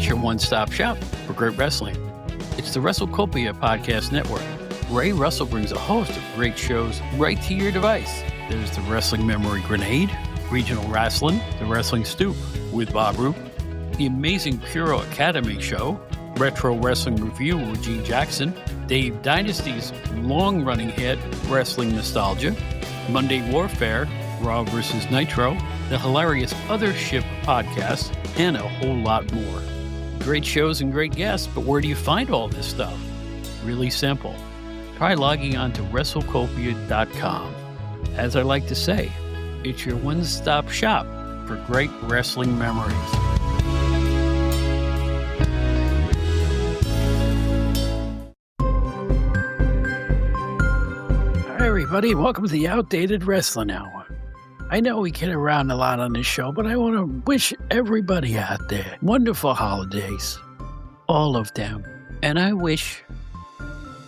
It's your one-stop shop for great wrestling. It's the WrestleCopia Podcast Network. Ray Russell brings a host of great shows right to your device. There's the Wrestling Memory Grenade, Regional Wrestling, the Wrestling Stoop with Bob Roop, the Amazing Puro Academy Show, Retro Wrestling Review with Gene Jackson, Dave Dynasty's long-running hit, Wrestling Nostalgia, Monday Warfare, Raw vs. Nitro, the hilarious Other Ship podcast, and a whole lot more. Great shows and great guests, but where do you find all this stuff? Really simple. Try logging on to WrestleCopia.com. As I like to say, it's your one-stop shop for great wrestling memories. Hi, everybody. Welcome to the Oudated Wrestling Hour. I know we get around a lot on this show, but I want to wish everybody out there wonderful holidays. All of them. And I wish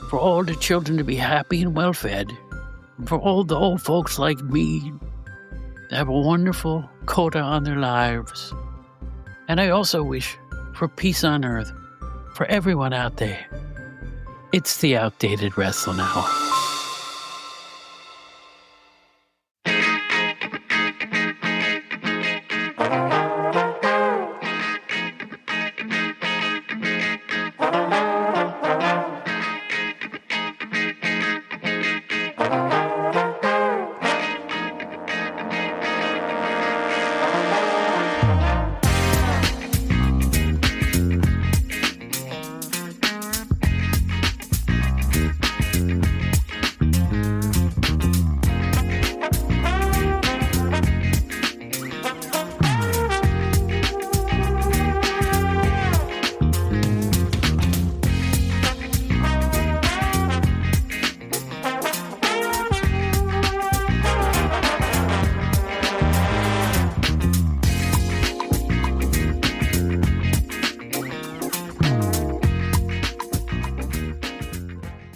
for all the children to be happy and well-fed. For all the old folks like me to have a wonderful coda on their lives. And I also wish for peace on earth for everyone out there. It's the Outdated Wrestling Hour.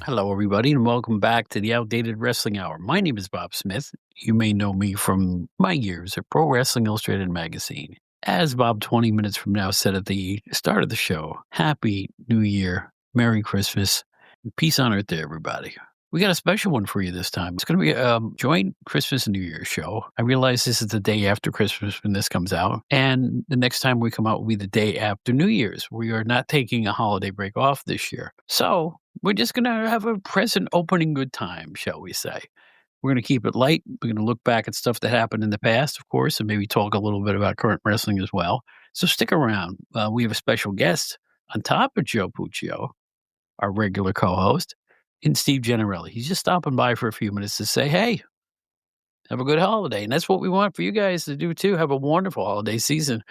Hello, everybody, and welcome back to the Outdated Wrestling Hour. My name is Bob Smith. You may know me from my years at Pro Wrestling Illustrated magazine. As Bob 20 minutes from now said at the start of the show, Happy New Year, Merry Christmas, and peace on earth to everybody. We got a special one for you this time. It's going to be a joint Christmas and New Year's show. I realize this is the day after Christmas when this comes out, and the next time we come out will be the day after New Year's. We are not taking a holiday break off this year. So we're just going to have a present opening good time, shall we say. We're going to keep it light. We're going to look back at stuff that happened in the past, of course, and maybe talk a little bit about current wrestling as well. So stick around. We have a special guest on top of Joe Puccio, our regular co-host, and Steve Gennarelli. He's just stopping by for a few minutes to say, hey, have a good holiday. And that's what we want for you guys to do, too. Have a wonderful holiday season.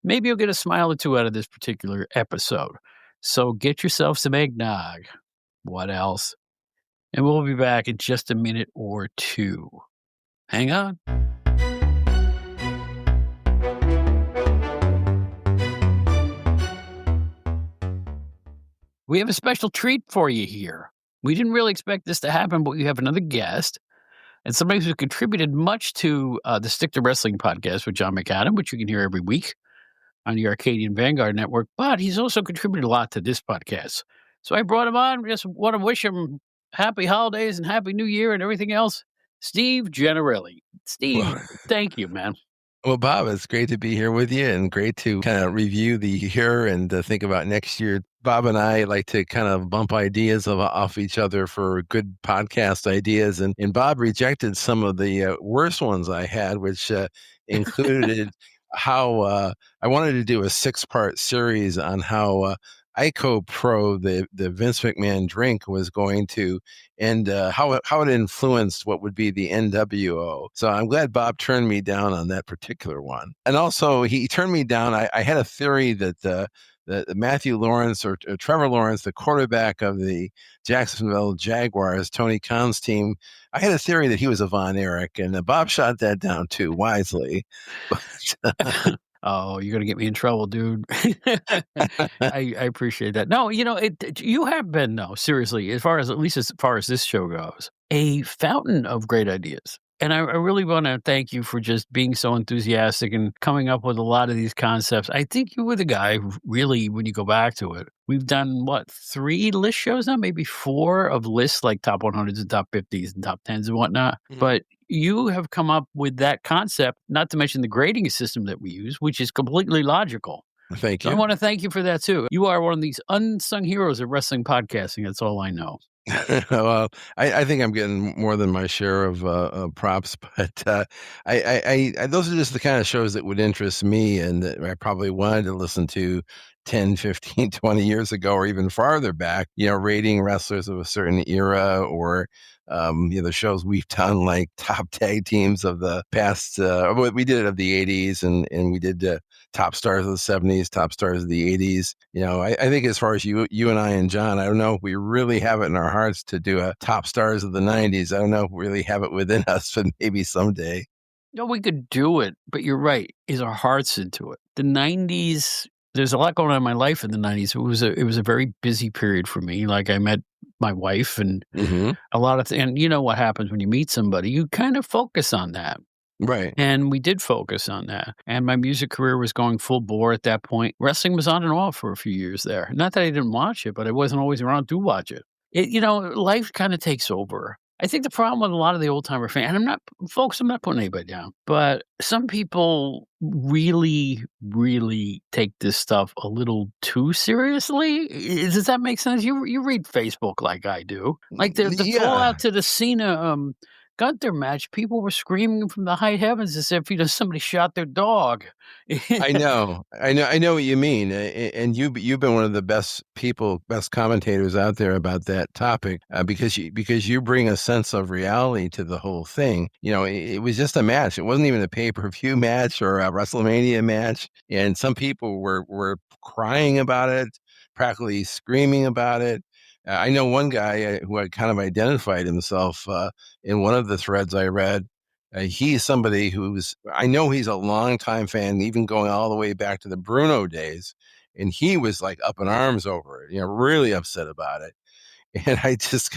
Maybe you'll get a smile or two out of this particular episode. So get yourself some eggnog. What else? And we'll be back in just a minute or two. Hang on. We have a special treat for you here. We didn't really expect this to happen, but we have another guest and somebody who contributed much to the Stick to Wrestling podcast with John McAdam, which you can hear every week on the Arcadian Vanguard Network. But he's also contributed a lot to this podcast. So I brought him on. Just want to wish him happy holidays and happy new year and everything else. Steve Gennarelli. Steve, thank you, man. Well, Bob, it's great to be here with you and great to kind of review the year and think about next year. Bob and I like to kind of bump ideas off each other for good podcast ideas. And Bob rejected some of the worst ones I had, which included how I wanted to do a 6-part series on how Ico Pro, the Vince McMahon drink, was going to, and how it influenced what would be the NWO. So I'm glad Bob turned me down on that particular one. And also, he turned me down. I had a theory that Matthew Lawrence or Trevor Lawrence, the quarterback of the Jacksonville Jaguars, Tony Khan's team, I had a theory that he was a Von Erich, and Bob shot that down too wisely. Oh, you're going to get me in trouble, dude. I appreciate that. No, you have been, though, seriously, at least as far as this show goes, a fountain of great ideas. And I really wanna thank you for just being so enthusiastic and coming up with a lot of these concepts. I think you were the guy who really, when you go back to it, we've done, what, 3 list shows now, maybe 4 of lists, like top 100s and top 50s and top 10s and whatnot, Mhm. but you have come up with that concept, not to mention the grading system that we use, which is completely logical. Thank So I you. wanna thank you for that too. You are one of these unsung heroes of wrestling podcasting, that's all I know. Well, I think I'm getting more than my share of props, but those are just the kind of shows that would interest me and that I probably wanted to listen to 10, 15, 20 years ago or even farther back, rating wrestlers of a certain era or, the shows we've done like top tag teams of the past, we did it of the 80s and we did top stars of the 70s, top stars of the 80s. I think as far as you and I and John, I don't know if we really have it in our hearts to do a top stars of the 90s. I don't know if we really have it within us, but maybe someday. No, we could do it, but you're right, is our hearts into it. The '90s, there's a lot going on in my life in the '90s. It was a very busy period for me, like, I met my wife and Hmm. a lot of and you know what happens when you meet somebody, you kind of focus on that, Right. and we did focus on that, and my music career was going full bore at that point. Wrestling was on and off for a few years there. Not that I didn't watch it, but I wasn't always around to watch it. Life kinda takes over. I think the problem with a lot of the old timer fan and I'm not putting anybody down, but some people really, really take this stuff a little too seriously. Does that make sense? You read Facebook like I do. Like the Yeah. fallout to the Cena, Gunther match, people were screaming from the high heavens as if, somebody shot their dog. I know what you mean, and you've been one of the best commentators out there about that topic because you bring a sense of reality to the whole thing. It was just a match; it wasn't even a pay-per-view match or a WrestleMania match, and some people were crying about it, practically screaming about it. I know one guy who had kind of identified himself in one of the threads I read. He's somebody I know he's a longtime fan, even going all the way back to the Bruno days. And he was like up in arms over it, really upset about it. And I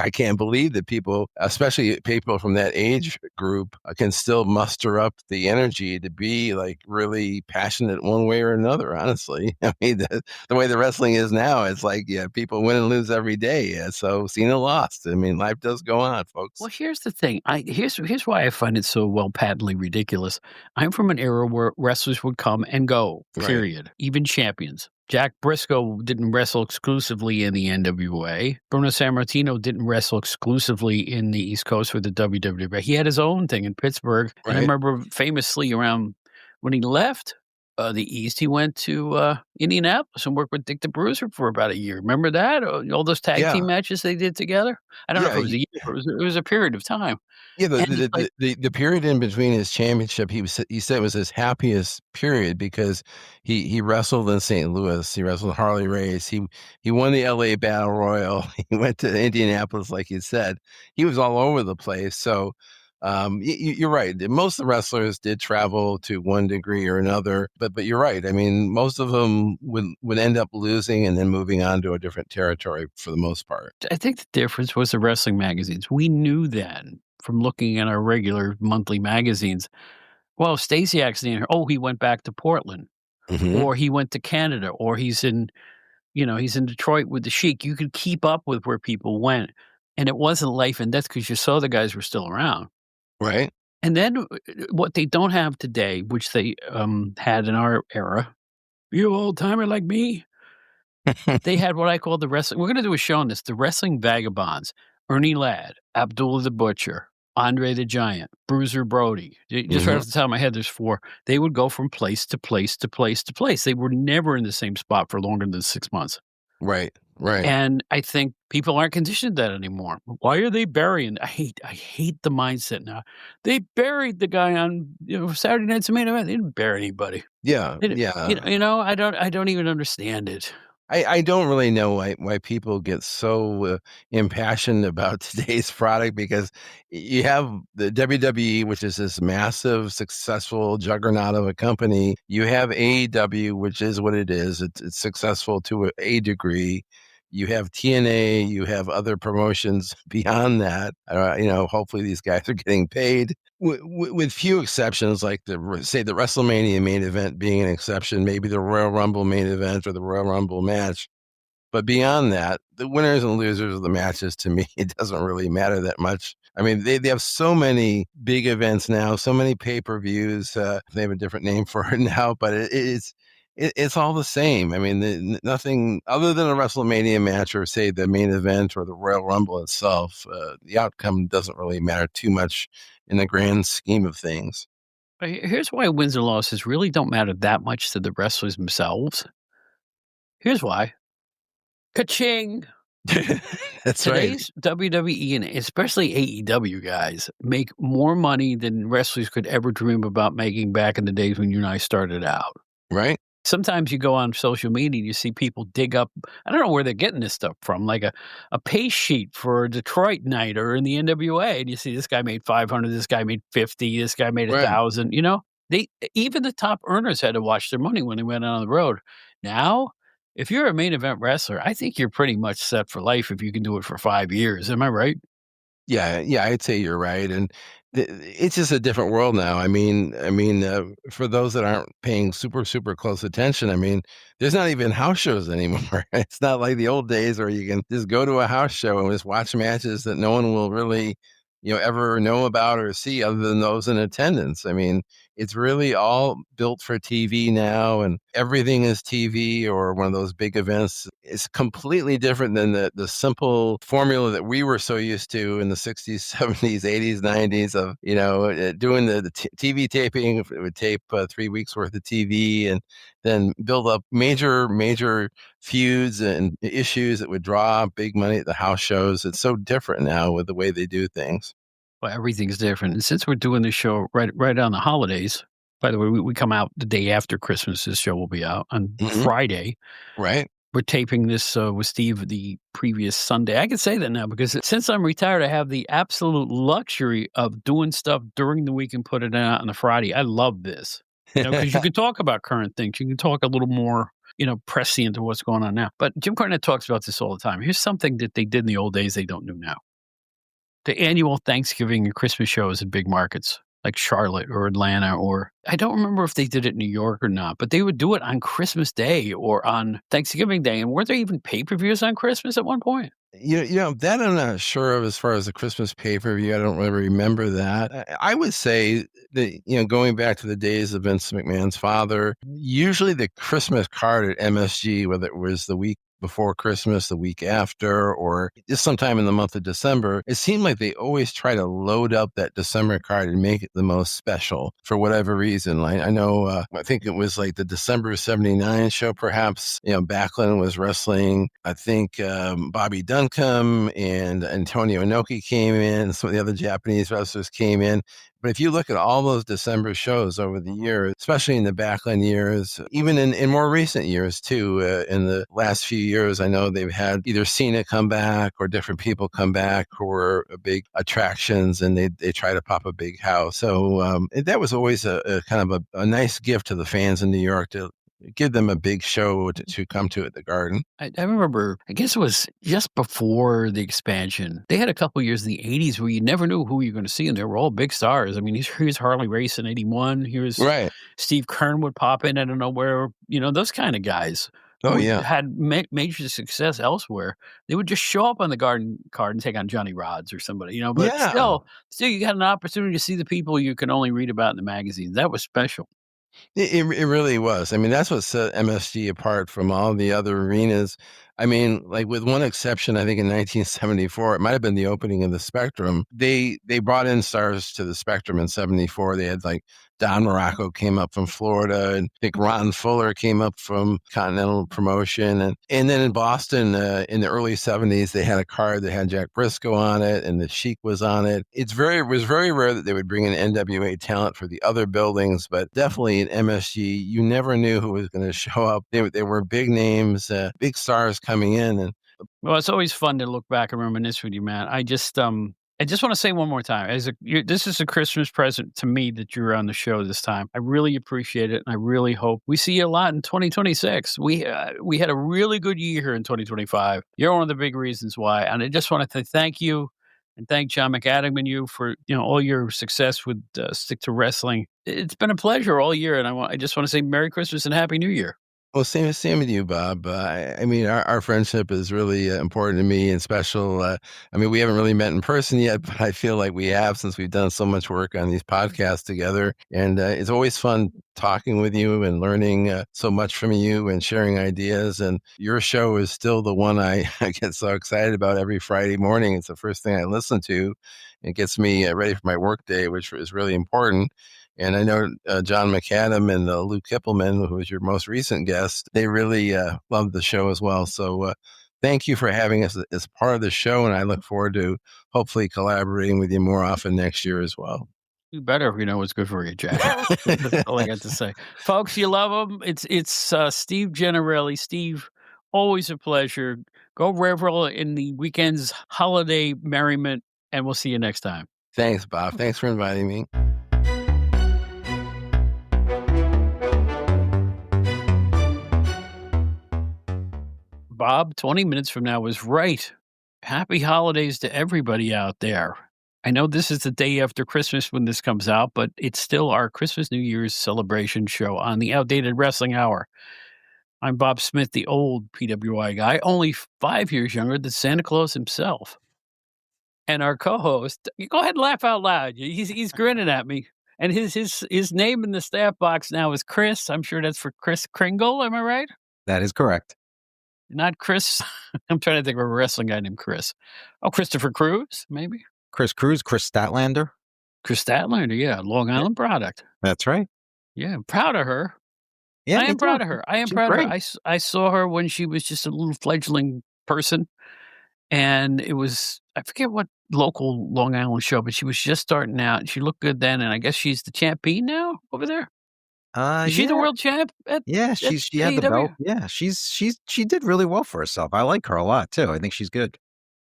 can't believe that people, especially people from that age group, can still muster up the energy to be like really passionate one way or another. Honestly, I mean, the way the wrestling is now, it's like, yeah, people win and lose every day. Yeah, so Cena lost. I mean, life does go on, Well, folks. here's the thing. Here's why I find it so well patently ridiculous. I'm from an era where wrestlers would come and go. Right, Period. Even champions. Jack Briscoe didn't wrestle exclusively in the NWA. Bruno Sammartino didn't wrestle exclusively in the East Coast for the WWE. He had his own thing in Pittsburgh, and I right. remember famously around when he left the East, he went to Indianapolis and worked with Dick the Bruiser for about a year. Remember that? All those tag Yeah, team matches they did together. I don't know if yeah. it was a year, but it was a period of time, Yeah, the and the it's the like, the the period in between his championship, he said was his happiest period because he wrestled in St. Louis, he wrestled Harley Race, he won the LA Battle Royal, he went to Indianapolis, like you said. He was all over the place, so, you're right, most of the wrestlers did travel to one degree or another, but you're right, I mean, most of them would end up losing and then moving on to a different territory for the most part. I think the difference was the wrestling magazines. We knew then from looking at our regular monthly magazines, well, Stasiak's in here. Oh, he went back to Portland, Mhm. or he went to Canada, or he's in Detroit with the Sheik. You could keep up with where people went, and it wasn't life and death because you saw the guys were still around. Right. And then what they don't have today, which they had in our era, you old timer like me, they had what I call the wrestling. We're going to do a show on this. The wrestling vagabonds: Ernie Ladd, Abdullah the Butcher, Andre the Giant, Bruiser Brody. Just right Mhm. off the top of my head, there's 4. They would go from place to place to place to place. They were never in the same spot for longer than 6 months. Right, right. And I think people aren't conditioned that anymore. Why are they burying? I hate the mindset now. They buried the guy on Saturday Night's Main Event. They didn't bury anybody. Yeah, They didn't- yeah. I don't even understand it. I don't really know why people get so impassioned about today's product because you have the WWE, which is this massive, successful juggernaut of a company. You have AEW, which is what it is. It's successful to a degree. You have TNA. You have other promotions beyond that. Hopefully these guys are getting paid. with few exceptions, like say the WrestleMania main event being an exception, maybe the Royal Rumble main event or the Royal Rumble match. But beyond that, the winners and losers of the matches, to me, it doesn't really matter that much. I mean, they have so many big events now, so many pay-per-views. They have a different name for it now, but it's all the same. I mean, nothing other than a WrestleMania match or say the main event or the Royal Rumble itself. The outcome doesn't really matter too much in the grand scheme of things. Here's why wins and losses really don't matter that much to the wrestlers themselves. Here's why. Ka-ching! That's right. Today's WWE and especially AEW guys make more money than wrestlers could ever dream about making back in the days when you and I started out. Right? Sometimes you go on social media and you see people dig up, I don't know where they're getting this stuff from, like a pay sheet for a Detroit night or in the NWA. And you see this guy made 500, this guy made 50, this guy made Right. 1,000, They even the top earners had to watch their money when they went out on the road. Now, if you're a main event wrestler, I think you're pretty much set for life if you can do it for 5 years. Am I right? Yeah, I'd say you're right, and it's just a different world now. For those that aren't paying super close attention, I mean, there's not even house shows anymore. It's not like the old days where you can just go to a house show and just watch matches that no one will really, ever know about or see other than those in attendance. I mean, it's really all built for TV now, and everything is TV or one of those big events. It's completely different than the simple formula that we were so used to in the 60s, 70s, 80s, 90s of, doing the TV taping. It would tape 3 weeks worth of TV and then build up major feuds and issues that would draw big money at the house shows. It's so different now with the way they do things. Well, everything's different. And since we're doing this show right on the holidays, by the way, we come out the day after Christmas. This show will be out on Hmm. Friday. Right. We're taping this with Steve the previous Sunday. I can say that now because since I'm retired, I have the absolute luxury of doing stuff during the week and put it out on the Friday. I love this, because you can talk about current things. You can talk a little more, prescient to what's going on now. But Jim Cornette talks about this all the time. Here's something that they did in the old days they don't do now. The annual Thanksgiving and Christmas shows in big markets like Charlotte or Atlanta, or I don't remember if they did it in New York or not, but they would do it on Christmas Day or on Thanksgiving Day. And weren't there even pay-per-views on Christmas at one point? That I'm not sure of as far as the Christmas pay-per-view. I don't really remember that. I would say that, going back to the days of Vince McMahon's father, usually the Christmas card at MSG, whether it was the week before Christmas, the week after, or just sometime in the month of December, it seemed like they always try to load up that December card and make it the most special for whatever reason. Like I know, I think it was like the December '79 show, perhaps, Backlund was wrestling. I think Bobby Duncombe and Antonio Inoki came in. Some of the other Japanese wrestlers came in. But if you look at all those December shows over the years, especially in the Backlund years, even in more recent years too, in the last few years, I know they've had either Cena come back or different people come back who were big attractions, and they try to pop a big house. So that was always a kind of a nice gift to the fans in New York to give them a big show to come to at the Garden. I remember, I guess it was just before the expansion. They had a couple years in the 80s where you never knew who you were going to see, and they were all big stars. I mean, here's Harley Race in 81. Here's Right. Steve Kern would pop in out of nowhere. Those kind of guys Oh, who yeah. had major success elsewhere. They would just show up on the Garden card and take on Johnny Rods or somebody, but Yeah. still you got an opportunity to see the people you can only read about in the magazines. That was special. It really was. I mean, that's what set MSG apart from all the other arenas. I mean, like with one exception, I think in 1974, it might have been the opening of the Spectrum. They brought in stars to the Spectrum in '74. They had like Don Morocco came up from Florida, and I think Ron Fuller came up from Continental Promotion, and then in Boston in the early '70s, they had a card that had Jack Briscoe on it, and the Sheik was on it. It was very rare that they would bring in NWA talent for the other buildings, but definitely at MSG, you never knew who was going to show up. They were big names, big stars coming in, and Well, it's always fun to look back and reminisce with you, man. I just want to say one more time, this is a Christmas present to me that you're on the show this time. I really appreciate it, and I really hope we see you a lot in 2026. We had a really good year here in 2025. You're one of the big reasons why, and I just want to thank you. and thank John McAdam and you for all your success with Stick to Wrestling. It's been a pleasure all year, and I just want to say Merry Christmas and Happy New Year. Well, same with you, Bob. I mean, our friendship is really important to me and special. I mean, we haven't really met in person yet, but I feel like we have since we've done so much work on these podcasts together. And it's always fun talking with you and learning so much from you and sharing ideas. And your show is still the one I get so excited about every Friday morning. It's the first thing I listen to. It gets me ready for my work day, which is really important. And I know John McAdam and Lou Kippelman, who was your most recent guest, they really loved the show as well. So thank you for having us as part of the show. And I look forward to hopefully collaborating with you more often next year as well. You better if you know what's good for you, Jack. That's all I got to say. Folks, you love him. It's Steve Gennarelli. Steve, always a pleasure. Go revel in the weekend's holiday merriment, and we'll see you next time. Thanks, Bob. Thanks for inviting me. Bob, 20 minutes from now was right. Happy holidays to everybody out there. I know this is the day after Christmas when this comes out, but it's still our Christmas New Year's celebration show on the Outdated Wrestling Hour. I'm Bob Smith, the old PWI guy, only 5 years younger than Santa Claus himself. And our co-host, go ahead and laugh out loud. He's grinning at me. And his name in the staff box now is Chris. I'm sure that's for Chris Kringle. Am I right? That is correct. Not Chris. I'm trying to think of a wrestling guy named Chris. Oh, Christopher Cruz, maybe? Chris Cruz, Chris Statlander. Chris Statlander, yeah. Long Island product. That's right. Yeah, I'm proud of her. Yeah, I am proud of her. I am She's proud of her. great. I saw her when she was just a little fledgling person. And it was, I forget what local Long Island show, but she was just starting out. And she looked good then. And I guess she's the champion now over there. Is she the world champ? She had the belt. Yeah, she did really well for herself. I like her a lot too. I think she's good.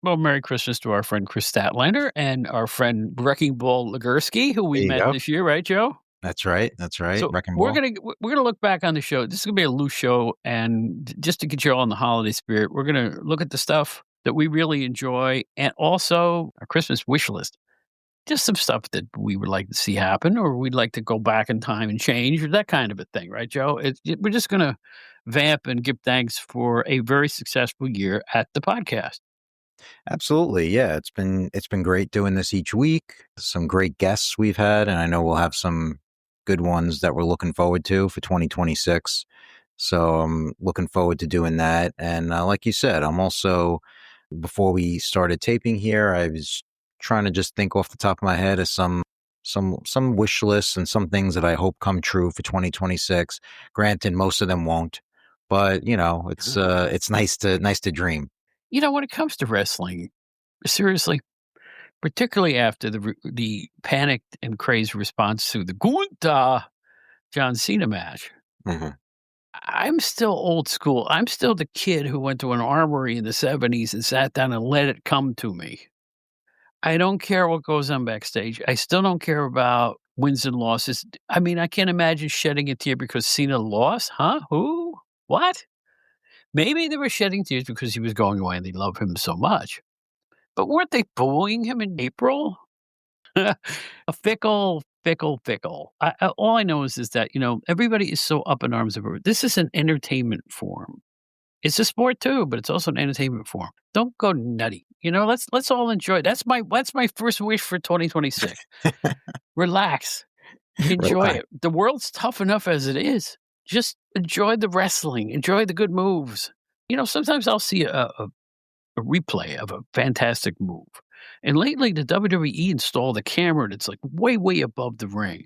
Well, Merry Christmas to our friend Chris Statlander and our friend Wrecking Ball Legursky, who we met this year, right, Joe? That's right. So Wrecking Ball. We're gonna look back on the show. This is gonna be a loose show, and just to get you all in the holiday spirit, we're gonna look at the stuff that we really enjoy, and also our Christmas wish list. Just some stuff that we would like to see happen, or we'd like to go back in time and change, or that kind of a thing, right, Joe? We're just going to vamp and give thanks for a very successful year at the podcast. Absolutely, yeah. It's been great doing this each week. Some great guests we've had, and I know we'll have some good ones that we're looking forward to for 2026. So I'm looking forward to doing that. And like you said, I'm also, before we started taping here, I was trying to just think off the top of my head of some wish lists and some things that I hope come true for 2026. Granted, most of them won't, but it's nice to dream. When it comes to wrestling, seriously, particularly after the panicked and crazed response to the Gunther John Cena match, I'm still old school. I'm still the kid who went to an armory in the 70s and sat down and let it come to me. I don't care what goes on backstage. I still don't care about wins and losses. I mean, I can't imagine shedding a tear because Cena lost. Huh? Who? What? Maybe they were shedding tears because he was going away and they love him so much. But weren't they booing him in April? A fickle. All I know is that, everybody is so up in arms over it. This is an entertainment form. It's a sport too, but it's also an entertainment form. Don't go nutty. Let's all enjoy. That's my first wish for 2026. Relax. Enjoy it. The world's tough enough as it is. Just enjoy the wrestling. Enjoy the good moves. Sometimes I'll see a replay of a fantastic move. And lately the WWE installed a camera that's like way, way above the ring.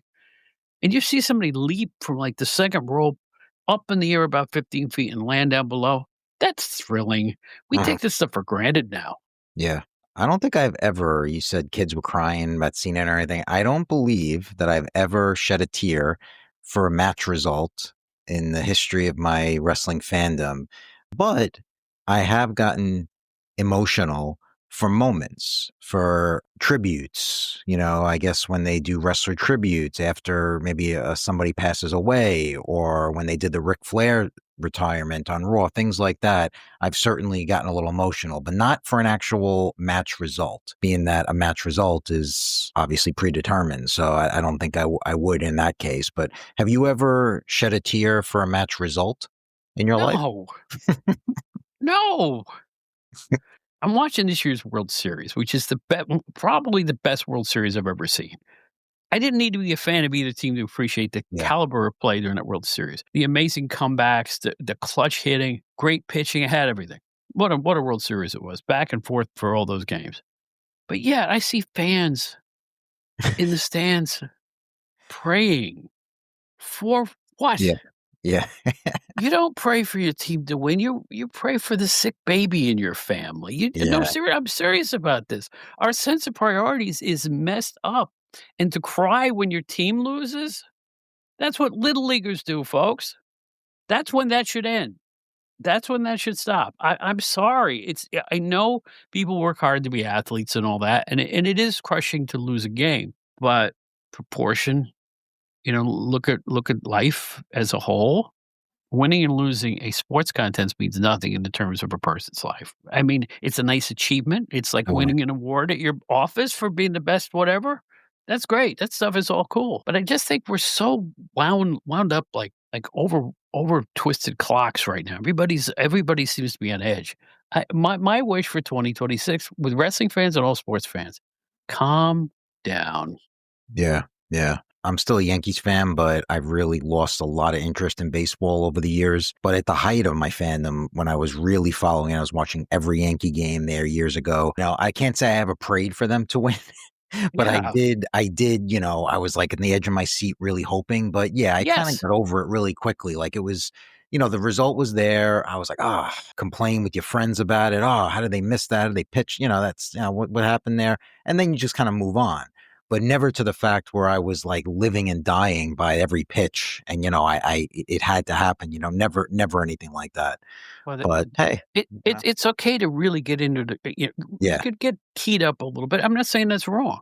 And you see somebody leap from like the second rope up in the air about 15 feet and land down below. That's thrilling. We take this stuff for granted now. Yeah. I don't think I've ever, you said kids were crying about Cena or anything. I don't believe that I've ever shed a tear for a match result in the history of my wrestling fandom. But I have gotten emotional for moments, for tributes, I guess when they do wrestler tributes after maybe somebody passes away, or when they did the Ric Flair retirement on Raw, things like that, I've certainly gotten a little emotional, but not for an actual match result, being that a match result is obviously predetermined. So I don't think I would in that case. But have you ever shed a tear for a match result in your life? No, no. I'm watching this year's World Series, which is probably the best World Series I've ever seen. I didn't need to be a fan of either team to appreciate the Yeah. caliber of play during that World Series. The amazing comebacks, the clutch hitting, great pitching, it had everything. What a World Series it was, back and forth for all those games. But yeah, I see fans in the stands praying for what? Yeah. Yeah. You don't pray for your team to win. You pray for the sick baby in your family. No, Yeah. I'm serious about this. Our sense of priorities is messed up. And to cry when your team loses, that's what little leaguers do, folks. That's when that should end. That's when that should stop. I'm sorry. I know people work hard to be athletes and all that, and it is crushing to lose a game. But proportion, look at life as a whole. Winning and losing a sports contest means nothing in the terms of a person's life. I mean, it's a nice achievement. It's like Mhm. winning an award at your office for being the best whatever. That's great. That stuff is all cool. But I just think we're so wound up like over twisted clocks right now. Everybody seems to be on edge. My wish for 2026 with wrestling fans and all sports fans, calm down. Yeah. Yeah. I'm still a Yankees fan, but I've really lost a lot of interest in baseball over the years. But at the height of my fandom, when I was really following, I was watching every Yankee game there years ago. Now, I can't say I ever prayed for them to win, but Yeah. I did, I was like in the edge of my seat really hoping. But yeah, I kind of Yes. got over it really quickly. Like it was, the result was there. I was like, complain with your friends about it. Oh, how did they miss that? Did they pitch? That's what happened there. And then you just kind of move on, but never to the fact where I was like living and dying by every pitch. And, it had to happen, never anything like that. Well, But hey, it's okay to really get into you yeah, could get keyed up a little bit. I'm not saying that's wrong.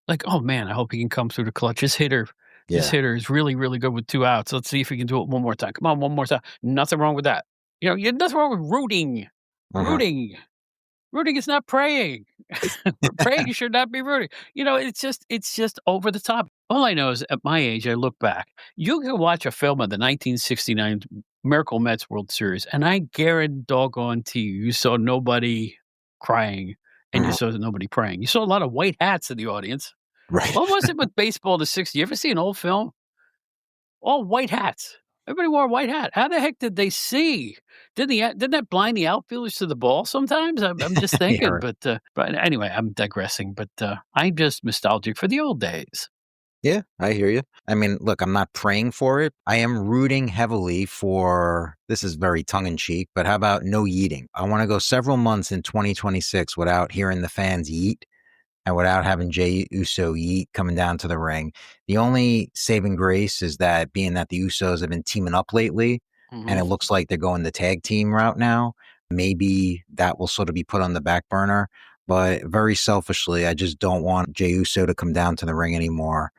Like, oh man, I hope he can come through the clutch. This yeah, hitter is really, really good with 2 outs. Let's see if he can do it one more time. Come on, one more time. Nothing wrong with that. You nothing wrong with rooting. uh-huh. Rooting. Rooting is not praying. Praying should not be rooting. It's just over the top. All I know is at my age, I look back. You can watch a film of the 1969 Miracle Mets World Series, and I guarantee doggone to you saw nobody crying and you Mhm. saw nobody praying. You saw a lot of white hats in the audience. Right. What was it with baseball in the 60s? You ever see an old film? All white hats. Everybody wore a white hat. How the heck did they see? Didn't that blind the outfielders to the ball sometimes? I'm just Yeah, thinking, right. but anyway, I'm digressing. But I'm just nostalgic for the old days. Yeah, I hear you. I mean, look, I'm not praying for it. I am rooting heavily for, this is very tongue in cheek, but how about no yeeting? I want to go several months in 2026 without hearing the fans yeet and without having Jey Uso yeet coming down to the ring. The only saving grace is that being that the Usos have been teaming up lately, and Hmm. it looks like they're going the tag team route now, maybe that will sort of be put on the back burner. But very selfishly, I just don't want Jey Uso to come down to the ring anymore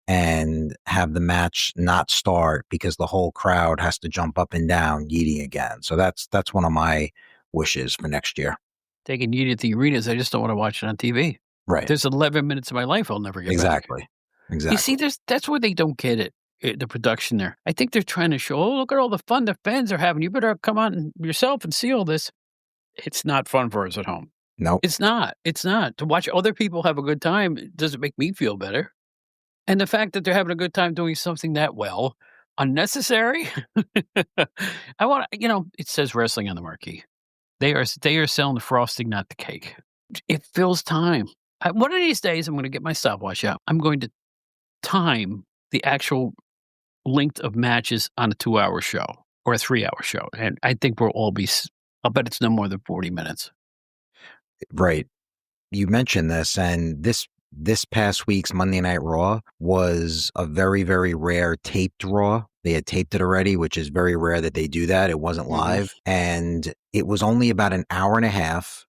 and have the match not start because the whole crowd has to jump up and down yeeting again. So that's one of my wishes for next year. Taking you at the arenas, I just don't want to watch it on TV. Right. There's 11 minutes of my life I'll never get back. Exactly. You see, Exactly. that's where they don't get it. The production there. I think they're trying to show, oh, look at all the fun the fans are having. You better come on yourself and see all this. It's not fun for us at home. Nope. It's not. It's not. To watch other people have a good time doesn't make me feel better. And the fact that they're having a good time doing something that well, unnecessary. It says wrestling on the marquee. They are selling the frosting, not the cake. It fills time. One of these days, I'm going to get my stopwatch out. I'm going to time the actual length of matches on a 2-hour show or a 3-hour show. And I think we'll all I'll bet it's no more than 40 minutes. Right. You mentioned this, and this past week's Monday Night Raw was a very, very rare taped Raw. They had taped it already, which is very rare that they do that. It wasn't live. And it was only about an hour and a half.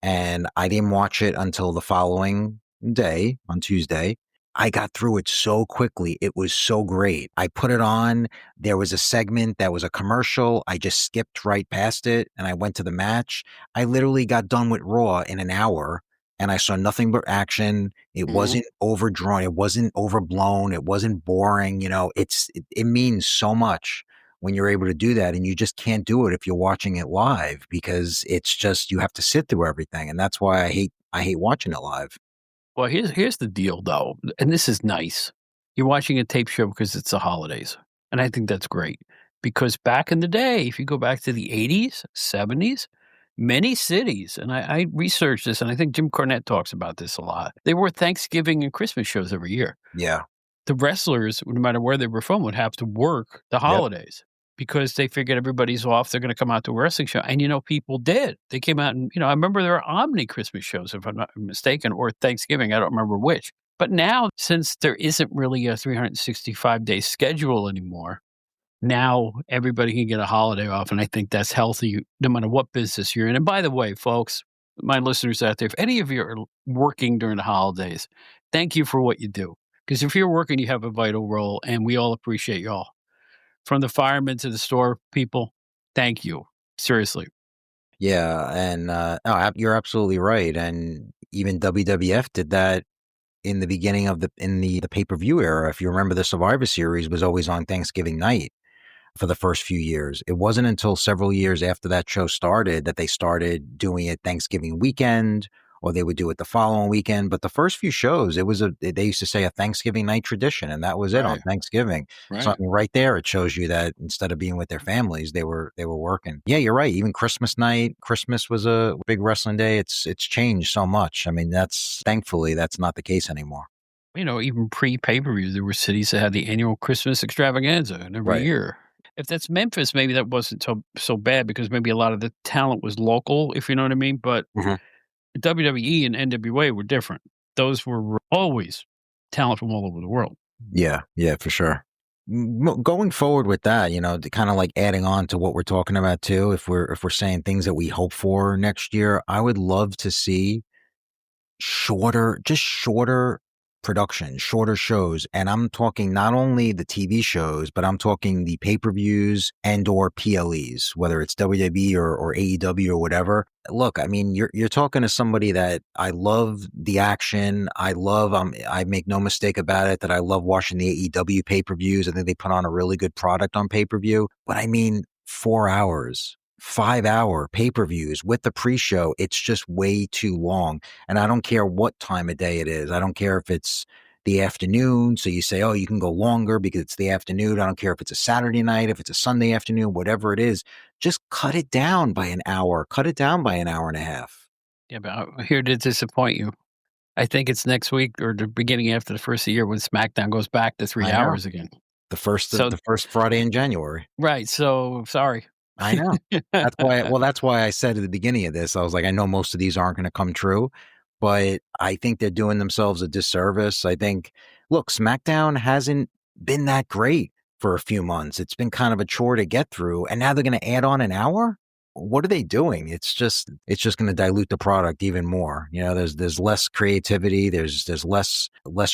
And I didn't watch it until the following day on Tuesday. I got through it so quickly. It was so great. I put it on. There was a segment that was a commercial. I just skipped right past it and I went to the match. I literally got done with Raw in an hour and I saw nothing but action. It wasn't overdrawn. It wasn't overblown. It wasn't boring. It means so much when you're able to do that, and you just can't do it if you're watching it live because it's just, you have to sit through everything. And that's why I hate watching it live. Well, here's the deal, though, and this is nice. You're watching a tape show because it's the holidays, and I think that's great. Because back in the day, if you go back to the 80s, 70s, many cities, and I researched this, and I think Jim Cornette talks about this a lot, they were Thanksgiving and Christmas shows every year. Yeah. The wrestlers, no matter where they were from, would have to work the holidays because they figured everybody's off. They're going to come out to a wrestling show. And, people did. They came out and, I remember there were Omni Christmas shows, if I'm not mistaken, or Thanksgiving. I don't remember which. But now, since there isn't really a 365-day schedule anymore, now everybody can get a holiday off. And I think that's healthy no matter what business you're in. And by the way, folks, my listeners out there, if any of you are working during the holidays, thank you for what you do. Because if you're working, you have a vital role, and we all appreciate y'all. From the firemen to the store people, thank you. Seriously. Yeah, and you're absolutely right. And even WWF did that in the beginning of the pay-per-view era. If you remember, the Survivor Series was always on Thanksgiving night for the first few years. It wasn't until several years after that show started that they started doing it Thanksgiving weekend, or they would do it the following weekend. But the first few shows, they used to say a Thanksgiving night tradition, and that was it on Thanksgiving. Right. So right there, it shows you that instead of being with their families, they were working. Yeah, you're right. Even Christmas night, Christmas was a big wrestling day. It's changed so much. I mean, thankfully that's not the case anymore. Even pre-pay-per-view, there were cities that had the annual Christmas extravaganza and every year. If that's Memphis, maybe that wasn't so bad because maybe a lot of the talent was local, if you know what I mean. But WWE and NWA were different. Those were always talent from all over the world. Yeah, for sure. Going forward with that, kind of like adding on to what we're talking about too, if we're saying things that we hope for next year, I would love to see shorter production, shorter shows. And I'm talking not only the TV shows, but I'm talking the pay-per-views and or PLEs, whether it's WWE or AEW or whatever. Look, I mean, you're talking to somebody that I love the action. I love, I make no mistake about it that I love watching the AEW pay-per-views. I think they put on a really good product on pay-per-view. But I mean, 4 hours, 5-hour pay-per-views with the pre-show, it's just way too long. And I don't care what time of day it is. I don't care if it's the afternoon. So you say, oh, you can go longer because it's the afternoon. I don't care if it's a Saturday night, if it's a Sunday afternoon, whatever it is, just cut it down by an hour, cut it down by an hour and a half. Yeah, but I'm here to disappoint you. I think it's next week or the beginning after the first of the year when SmackDown goes back to 3 hours again. The first Friday in January. Right. So sorry. I know. That's why I said at the beginning of this, I was like, I know most of these aren't going to come true, but I think they're doing themselves a disservice. I think, look, SmackDown hasn't been that great for a few months. It's been kind of a chore to get through, and now they're going to add on an hour. What are they doing? It's just going to dilute the product even more. There's less creativity. There's less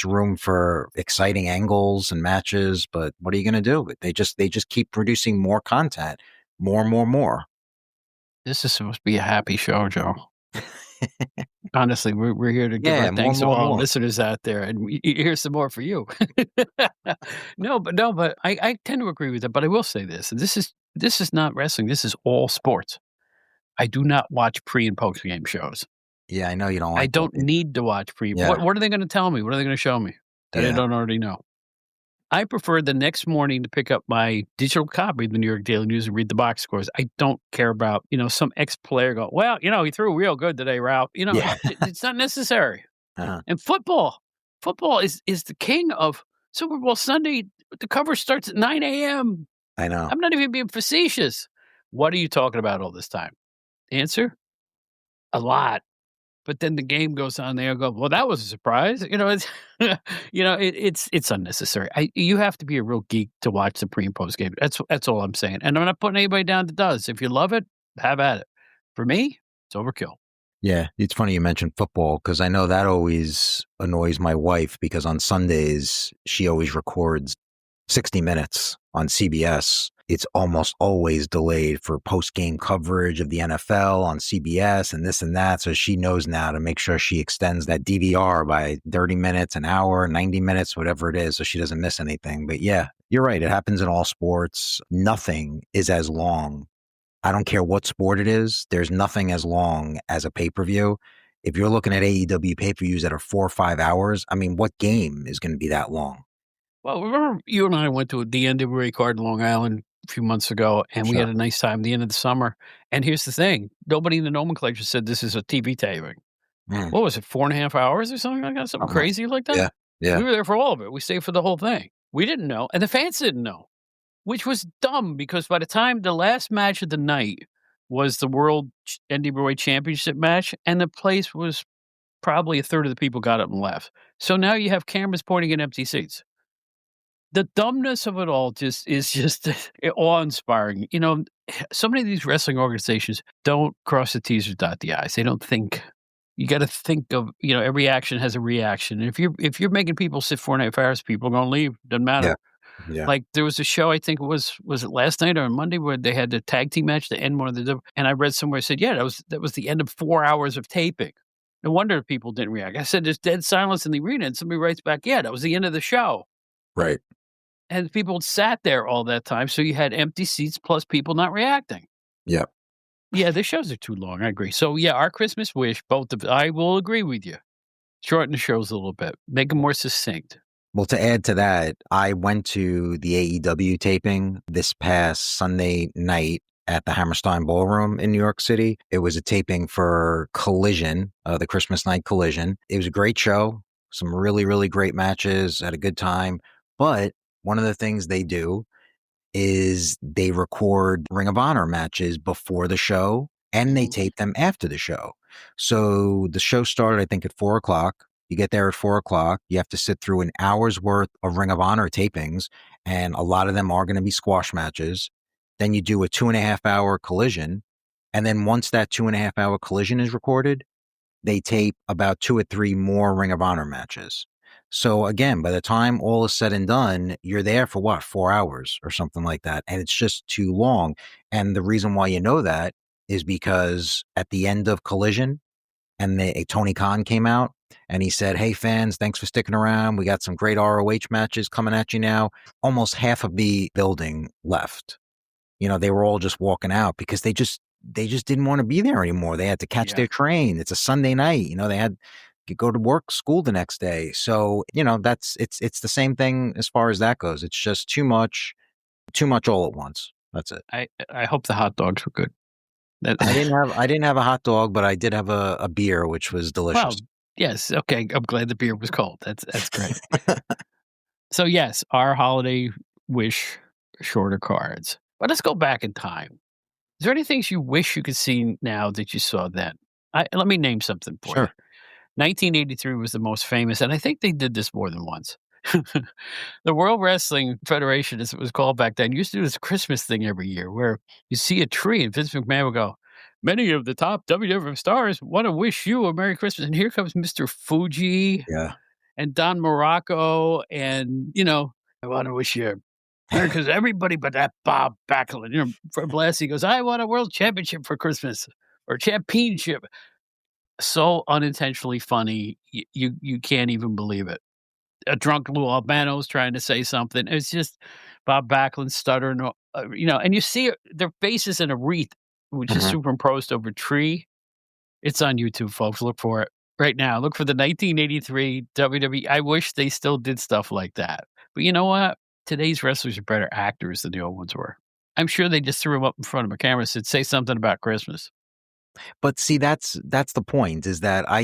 room for exciting angles and matches. But what are you going to do? They just keep producing more content. More. This is supposed to be a happy show, Joe. Honestly, we're here to give our thanks to all listeners out there, and here's some more for you. No, but I tend to agree with that. But I will say this: this is not wrestling. This is all sports. I do not watch pre and post game shows. Yeah, I know you don't. I don't need to watch pre. Yeah. What are they going to tell me? What are they going to show me that I don't already know? I prefer the next morning to pick up my digital copy of the New York Daily News and read the box scores. I don't care about, some ex-player go, well, he threw real good today, Ralph. It's not necessary. And football is the king of Super Bowl Sunday. The coverage starts at 9 a.m. I know. I'm not even being facetious. What are you talking about all this time? Answer? A lot. But then the game goes on there and go, well, that was a surprise. It's, it's unnecessary. You have to be a real geek to watch the pre and post game. That's all I'm saying. And I'm not putting anybody down that does. If you love it, have at it. For me, it's overkill. Yeah, it's funny you mentioned football because I know that always annoys my wife because on Sundays she always records 60 Minutes on CBS. It's almost always delayed for post-game coverage of the NFL on CBS and this and that. So she knows now to make sure she extends that DVR by 30 minutes, an hour, 90 minutes, whatever it is, so she doesn't miss anything. But yeah, you're right. It happens in all sports. Nothing is as long. I don't care what sport it is. There's nothing as long as a pay-per-view. If you're looking at AEW pay-per-views that are 4 or 5 hours, I mean, what game is going to be that long? Well, remember you and I went to the NWA card in Long Island a few months ago, and we Sure. had a nice time at the end of the summer. And here's the thing: nobody in the nomenclature said this is a TV taping. Mm. What was it, 4.5 hours or something like that? Something Something like- crazy like that? Yeah. Yeah. We were there for all of it. We stayed for the whole thing. We didn't know, and the fans didn't know, which was dumb because by the time the last match of the night was the World NWA Championship match, and the place was probably a third of the people got up and left. So now you have cameras pointing at empty seats. The dumbness of it all just is just awe-inspiring. You know, so many of these wrestling organizations don't cross the T's or dot the I's. They don't think. You gotta think of, every action has a reaction. And if you're making people sit 4.5 hours, people are gonna leave. Doesn't Yeah. matter. Yeah. Like, there was a show, I think it was it last night or on Monday, where they had the tag team match to end one of the, and I read somewhere, said, "Yeah, that was the end of 4 hours of taping." No wonder people didn't react. I said, "There's dead silence in the arena," and somebody writes back, "Yeah, that was the end of the show." Right. And people sat there all that time, so you had empty seats plus people not reacting. Yeah. Yeah, the shows are too long, I agree. So, yeah, our Christmas wish, I will agree with you. Shorten the shows a little bit. Make them more succinct. Well, to add to that, I went to the AEW taping this past Sunday night at the Hammerstein Ballroom in New York City. It was a taping for Collision, the Christmas night Collision. It was a great show, some really, really great matches, had a good time. But one of the things they do is they record Ring of Honor matches before the show and they tape them after the show. So the show started, I think, at 4 o'clock. You get there at 4 o'clock. You have to sit through an hour's worth of Ring of Honor tapings, and a lot of them are going to be squash matches. Then you do a 2.5 hour collision. And then once that 2.5 hour collision is recorded, they tape about 2 or 3 more Ring of Honor matches. So again, by the time all is said and done, you're there for what, 4 hours or something like that. And it's just too long. And the reason why you know that is because at the end of Collision, and Tony Khan came out and he said, "Hey fans, thanks for sticking around. We got some great ROH matches coming at you now." Almost half of the building left. They were all just walking out because they just didn't want to be there anymore. They had to catch their train. It's a Sunday night. They had to go to work, school the next day. So, it's the same thing as far as that goes. It's just too much all at once. That's it. I hope the hot dogs were good. I didn't have a hot dog, but I did have a beer, which was delicious. Well, yes. Okay. I'm glad the beer was cold. That's great. So yes, our holiday wish, shorter cards. But let's go back in time. Is there any things you wish you could see now that you saw then? Let me name something for you. Sure. 1983 was the most famous, and I think they did this more than once. The World Wrestling Federation, as it was called back then, used to do this Christmas thing every year where you see a tree and Vince McMahon would go, "Many of the top WWF stars want to wish you a Merry Christmas." And here comes Mr. Fuji Yeah. and Don Morocco, and, "I want to wish you Merry Christmas, everybody but that Bob Backlund." For Blassie goes, "I want a world championship for Christmas, or championship." So unintentionally funny, you can't even believe it. A drunk Lou Albano's trying to say something. It's just Bob Backlund stuttering, and you see their faces in a wreath, which is Mhm. superimposed over a tree. It's on YouTube, folks. Look for it right now. Look for the 1983 WWE. I wish they still did stuff like that. But you know what? Today's wrestlers are better actors than the old ones were. I'm sure they just threw them up in front of a camera and said, "Say something about Christmas." But see, that's the point, is that I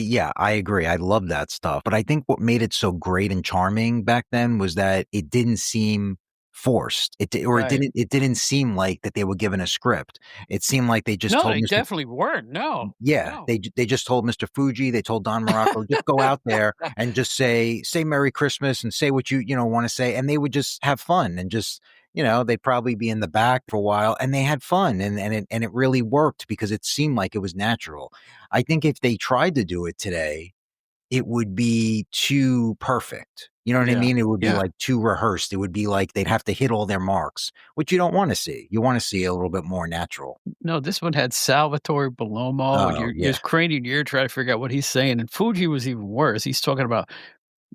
agree. I love that stuff. But I think what made it so great and charming back then was that it didn't seem forced. Right. It didn't seem like that they were given a script. It seemed like they just No, told they Mr. definitely weren't. No, Yeah, no. they just told Mr. Fuji, they told Don Morocco, just go out there and just say Merry Christmas and say what you want to say, and they would just have fun and just they'd probably be in the back for a while, and they had fun, and it really worked because it seemed like it was natural. I think if they tried to do it today, it would be too perfect. You know what I Yeah. mean? It would be Yeah. like too rehearsed. It would be like they'd have to hit all their marks, which you don't want to see. You want to see a little bit more natural. No, this one had Salvatore Bellomo, and Oh, you're yeah. just craning your ear trying to figure out what he's saying, and Fuji was even worse. He's talking about,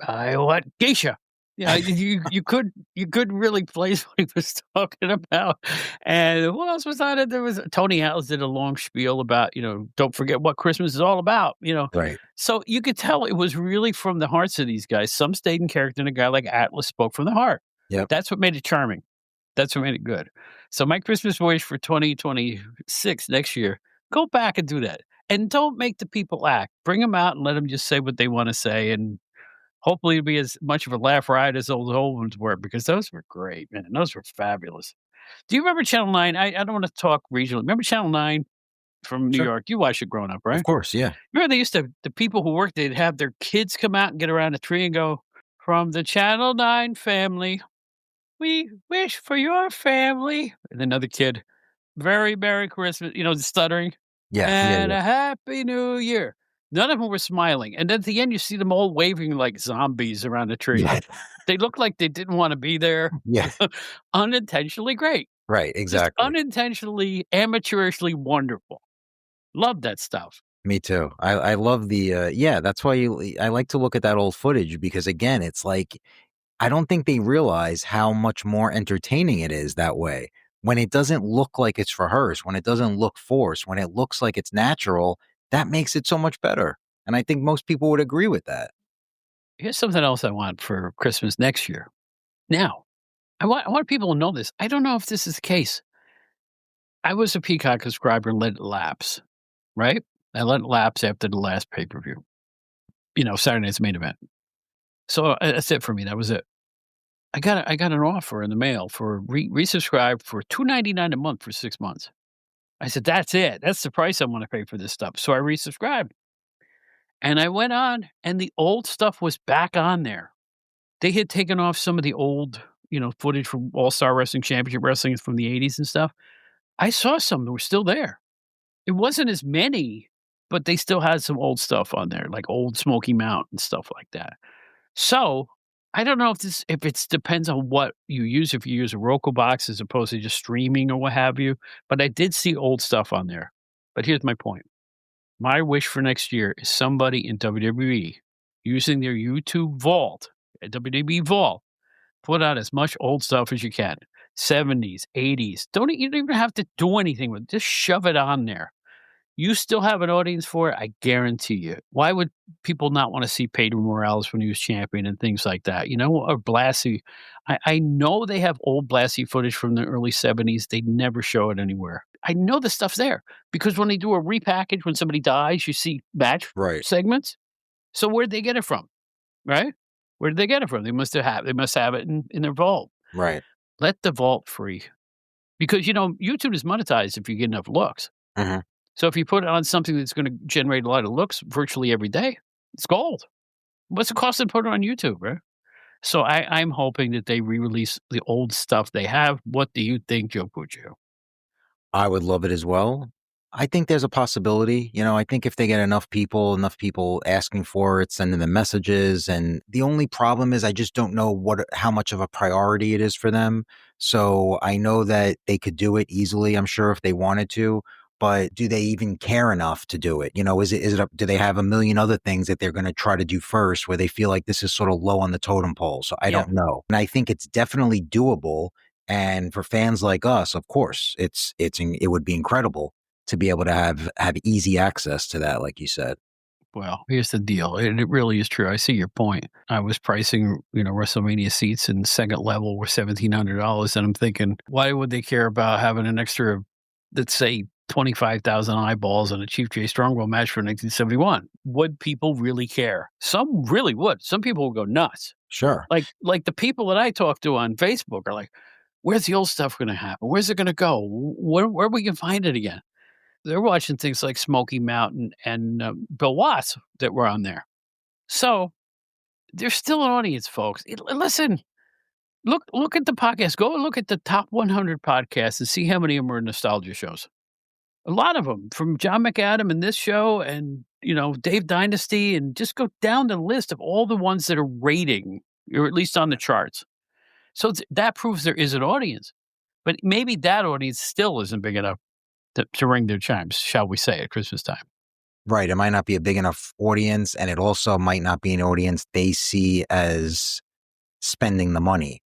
"I want geisha." Yeah, you couldn't really place what he was talking about, and who else was on it? There was Tony Atlas did a long spiel about, don't forget what Christmas is all about. Right. So you could tell it was really from the hearts of these guys. Some stayed in character, and a guy like Atlas spoke from the heart. Yep. That's what made it charming. That's what made it good. So my Christmas wish for 2026 next year, go back and do that. And don't make the people act. Bring them out and let them just say what they want to say. And hopefully it'll be as much of a laugh ride as those old ones were, because those were great, man. Those were fabulous. Do you remember Channel 9? I don't want to talk regionally. Remember Channel 9 from New Sure. York? You watched it growing up, Of right? course. Yeah. Remember they used to, the people who worked, they'd have their kids come out and get around a tree and go, "From the Channel 9 family, we wish for your family." And another kid, "Very Merry Christmas," stuttering, Yeah. Yeah. "and Yeah. a Happy New Year." None of them were smiling, and then at the end, you see them all waving like zombies around a tree. Yeah. They look like they didn't wanna be there. Yeah. Unintentionally great. Right. Just Exactly. unintentionally, amateurishly wonderful. Love that stuff. Me too. I love yeah, that's why I like to look at that old footage because again, it's like I don't think they realize how much more entertaining it is that way. When it doesn't look like it's rehearsed, when it doesn't look forced, when it looks like it's natural, that makes it so much better. And I think most people would agree with that. Here's something else I want for Christmas next year. Now, I want people to know this. I don't know if this is the case. I was a Peacock subscriber and let it lapse, right? I let it lapse after the last pay-per-view, Saturday Night's Main Event. So, that's it for me, that was it. I got an offer in the mail for resubscribe for $2.99 a month for 6 months. I said, "That's it. That's the price I wanna pay for this stuff." So I resubscribed, and I went on, and the old stuff was back on there. They had taken off some of the old, footage from All-Star Wrestling, Championship Wrestling from the '80s and stuff. I saw some that were still there. It wasn't as many, but they still had some old stuff on there, like old Smoky Mountain and stuff like that. So, I don't know if it's depends on what you use, if you use a Roku box as opposed to just streaming or what have you, but I did see old stuff on there. But here's my point. My wish for next year is somebody in WWE using their YouTube vault, WWE vault, put out as much old stuff as you can. 70s, 80s. You don't even have to do anything with it. Just shove it on there. You still have an audience for it, I guarantee you. Why would people not wanna see Pedro Morales when he was champion and things like that, or Blassie? I know they have old Blassie footage from the early '70s, they never show it anywhere. I know the stuff's there, because when they do a repackage, when somebody dies, you see match Right. segments. So where'd they get it from, right? Where did they get it from? They must have it in their vault. Right. Let the vault free, because, YouTube is monetized if you get enough looks. Mhm. So if you put it on something that's gonna generate a lot of looks virtually every day, it's gold. What's it cost to put it on YouTube, right? So I'm hoping that they re-release the old stuff they have. What do you think, Joe Puccio? I would love it as well. I think there's a possibility. I think if they get enough people asking for it, sending them messages, and the only problem is I just don't know how much of a priority it is for them. So I know that they could do it easily, I'm sure, if they wanted to, but do they even care enough to do it? Do they have a million other things that they're going to try to do first where they feel like this is sort of low on the totem pole? So I Yeah. don't know. And I think it's definitely doable. And for fans like us, of course, it would be incredible to be able to have easy access to that, like you said. Well, here's the deal, and it really is true. I see your point. I was pricing, WrestleMania seats in second level were $1,700, and I'm thinking, why would they care about having an extra, let's say, 25,000 eyeballs on a Chief Jay Strongbow match for 1971? Would people really care? Some really would. Some people would go nuts. Sure. Like the people that I talk to on Facebook are like, "Where's the old stuff gonna happen? Where's it gonna go? Where we can find it again?" They're watching things like Smoky Mountain and, Bill Watts that were on there. So, there's still an audience, folks. Listen, Look at the podcast. Go and look at the top 100 podcasts and see how many of them are nostalgia shows. A lot of them, from John McAdam and this show and, Dave Dynasty, and just go down the list of all the ones that are rating, or at least on the charts. So that proves there is an audience. But maybe that audience still isn't big enough to ring their chimes, shall we say, at Christmas time. Right. It might not be a big enough audience, and it also might not be an audience they see as spending the money.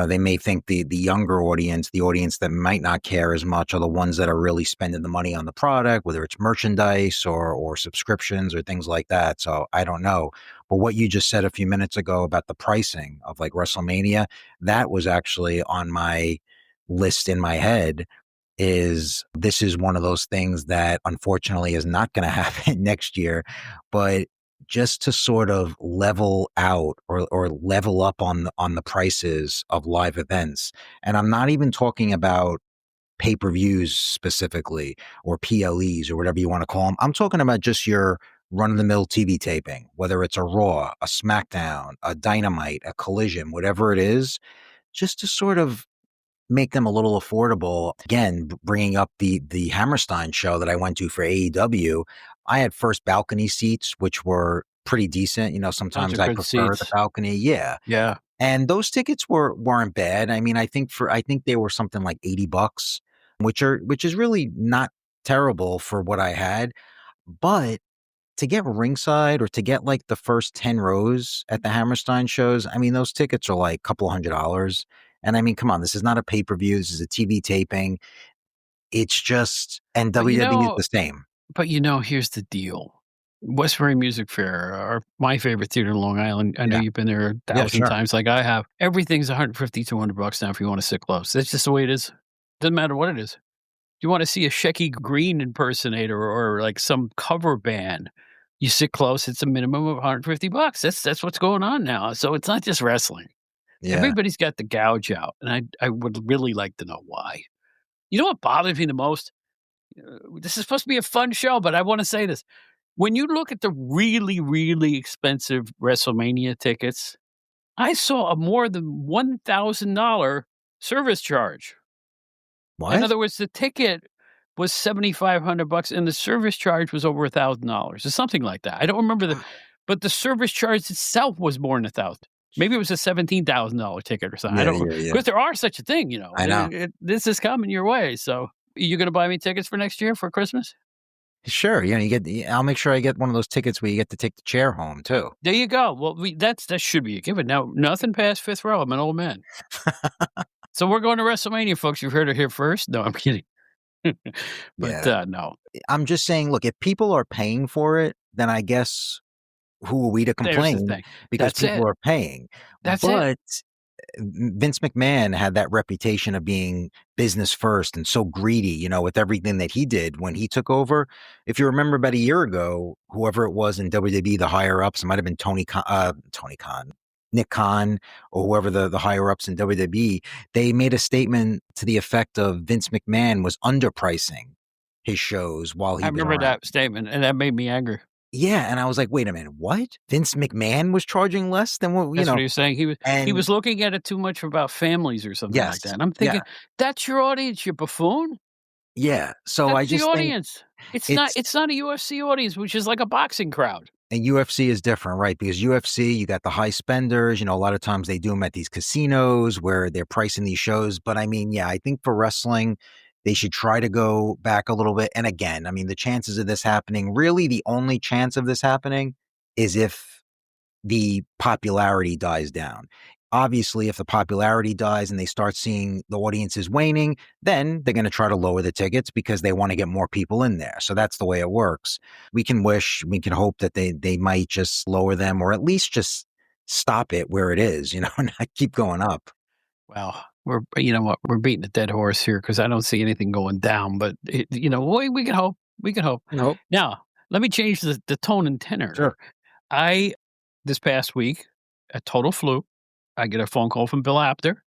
They may think the younger audience, the audience that might not care as much, are the ones that are really spending the money on the product, whether it's merchandise or subscriptions or things like that. So I don't know. But what you just said a few minutes ago about the pricing of like WrestleMania, that was actually on my list in my head. This is one of those things that unfortunately is not going to happen next year, but just to sort of level out or level up on the prices of live events. And I'm not even talking about pay-per-views specifically or PLEs or whatever you want to call them. I'm talking about just your run-of-the-mill TV taping, whether it's a Raw, a SmackDown, a Dynamite, a Collision, whatever it is, just to sort of make them a little affordable. Again, bringing up the Hammerstein show that I went to for AEW, I had first balcony seats, which were pretty decent. Those Sometimes are I good prefer the seats. balcony. Yeah. Yeah. And those tickets weren't bad. I mean, I think they were something like $80, which is really not terrible for what I had. But to get ringside or to get like the first 10 rows at the Hammerstein shows, I mean, those tickets are like a couple $100. And I mean, come on, this is not a pay-per-view. This is a TV taping. It's just, and But, WWE is the same. here's the deal. Westbury Music Fair, my favorite theater in Long Island. I know Yeah. you've been there a Yeah, thousand sure. times like I have. Everything's $150, $200 now if you want to sit close. That's just the way it is. Doesn't matter what it is. You want to see a Shecky Green impersonator or like some cover band, you sit close, it's a minimum of $150. That's what's going on now. So it's not just wrestling. Yeah. Everybody's got the gouge out, and I would really like to know why. You know what bothers me the most? This is supposed to be a fun show, but I want to say this. When you look at the really, really expensive WrestleMania tickets, I saw a more than $1,000 service charge. What? In other words, the ticket was $7,500 and the service charge was over $1,000 or something like that. I don't remember but the service charge itself was more than 1,000. Maybe it was a $17,000 ticket or something. I don't Yeah. because there are such a thing, I know. this is coming your way. So, you going to buy me tickets for next year for Christmas? Sure. I'll make sure I get one of those tickets where you get to take the chair home too. There you go. Well, that should be a given. Now, nothing past fifth row. I'm an old man. So we're going to WrestleMania, folks. You've heard it here first. No, I'm kidding. But no. I'm just saying, look, if people are paying for it, then I guess who are we to There's the complain? thing. Because That's people it. are paying. That's But it. Vince McMahon had that reputation of being business first and so greedy, with everything that he did when he took over. If you remember about a year ago, whoever it was in WWE, the higher ups, it might have been Nick Khan, or whoever the higher ups in WWE, they made a statement to the effect of Vince McMahon was underpricing his shows while he I was remember around. that statement, and that made me angry. Yeah, and I was like, wait a minute, what? Vince McMahon was charging less than what, That's what he was saying. He and was looking at it too much about families or something like yes, that. And I'm thinking, that's your audience, you buffoon. yeah. So I That's the just think audience. It's not a UFC audience, which is like a boxing crowd. and UFC is different, right? Because UFC, you got the high spenders, a lot of times they do them at these casinos where they're pricing these shows. But I mean, yeah, I think for wrestling, they should try to go back a little bit. And again, I mean, the chances of this happening, really the only chance of this happening is if the popularity dies down. Obviously, if the popularity dies and they start seeing the audiences waning, then they're going to try to lower the tickets because they want to get more people in there. So that's the way it works. We can hope that they might just lower them or at least just stop it where it is, and not keep going up. Well, you know what? We're beating a dead horse here because I don't see anything going down. But we can hope. We can hope. Nope. Now, let me change the tone and tenor. Sure. This past week, a total fluke. I get a phone call from Bill Apter,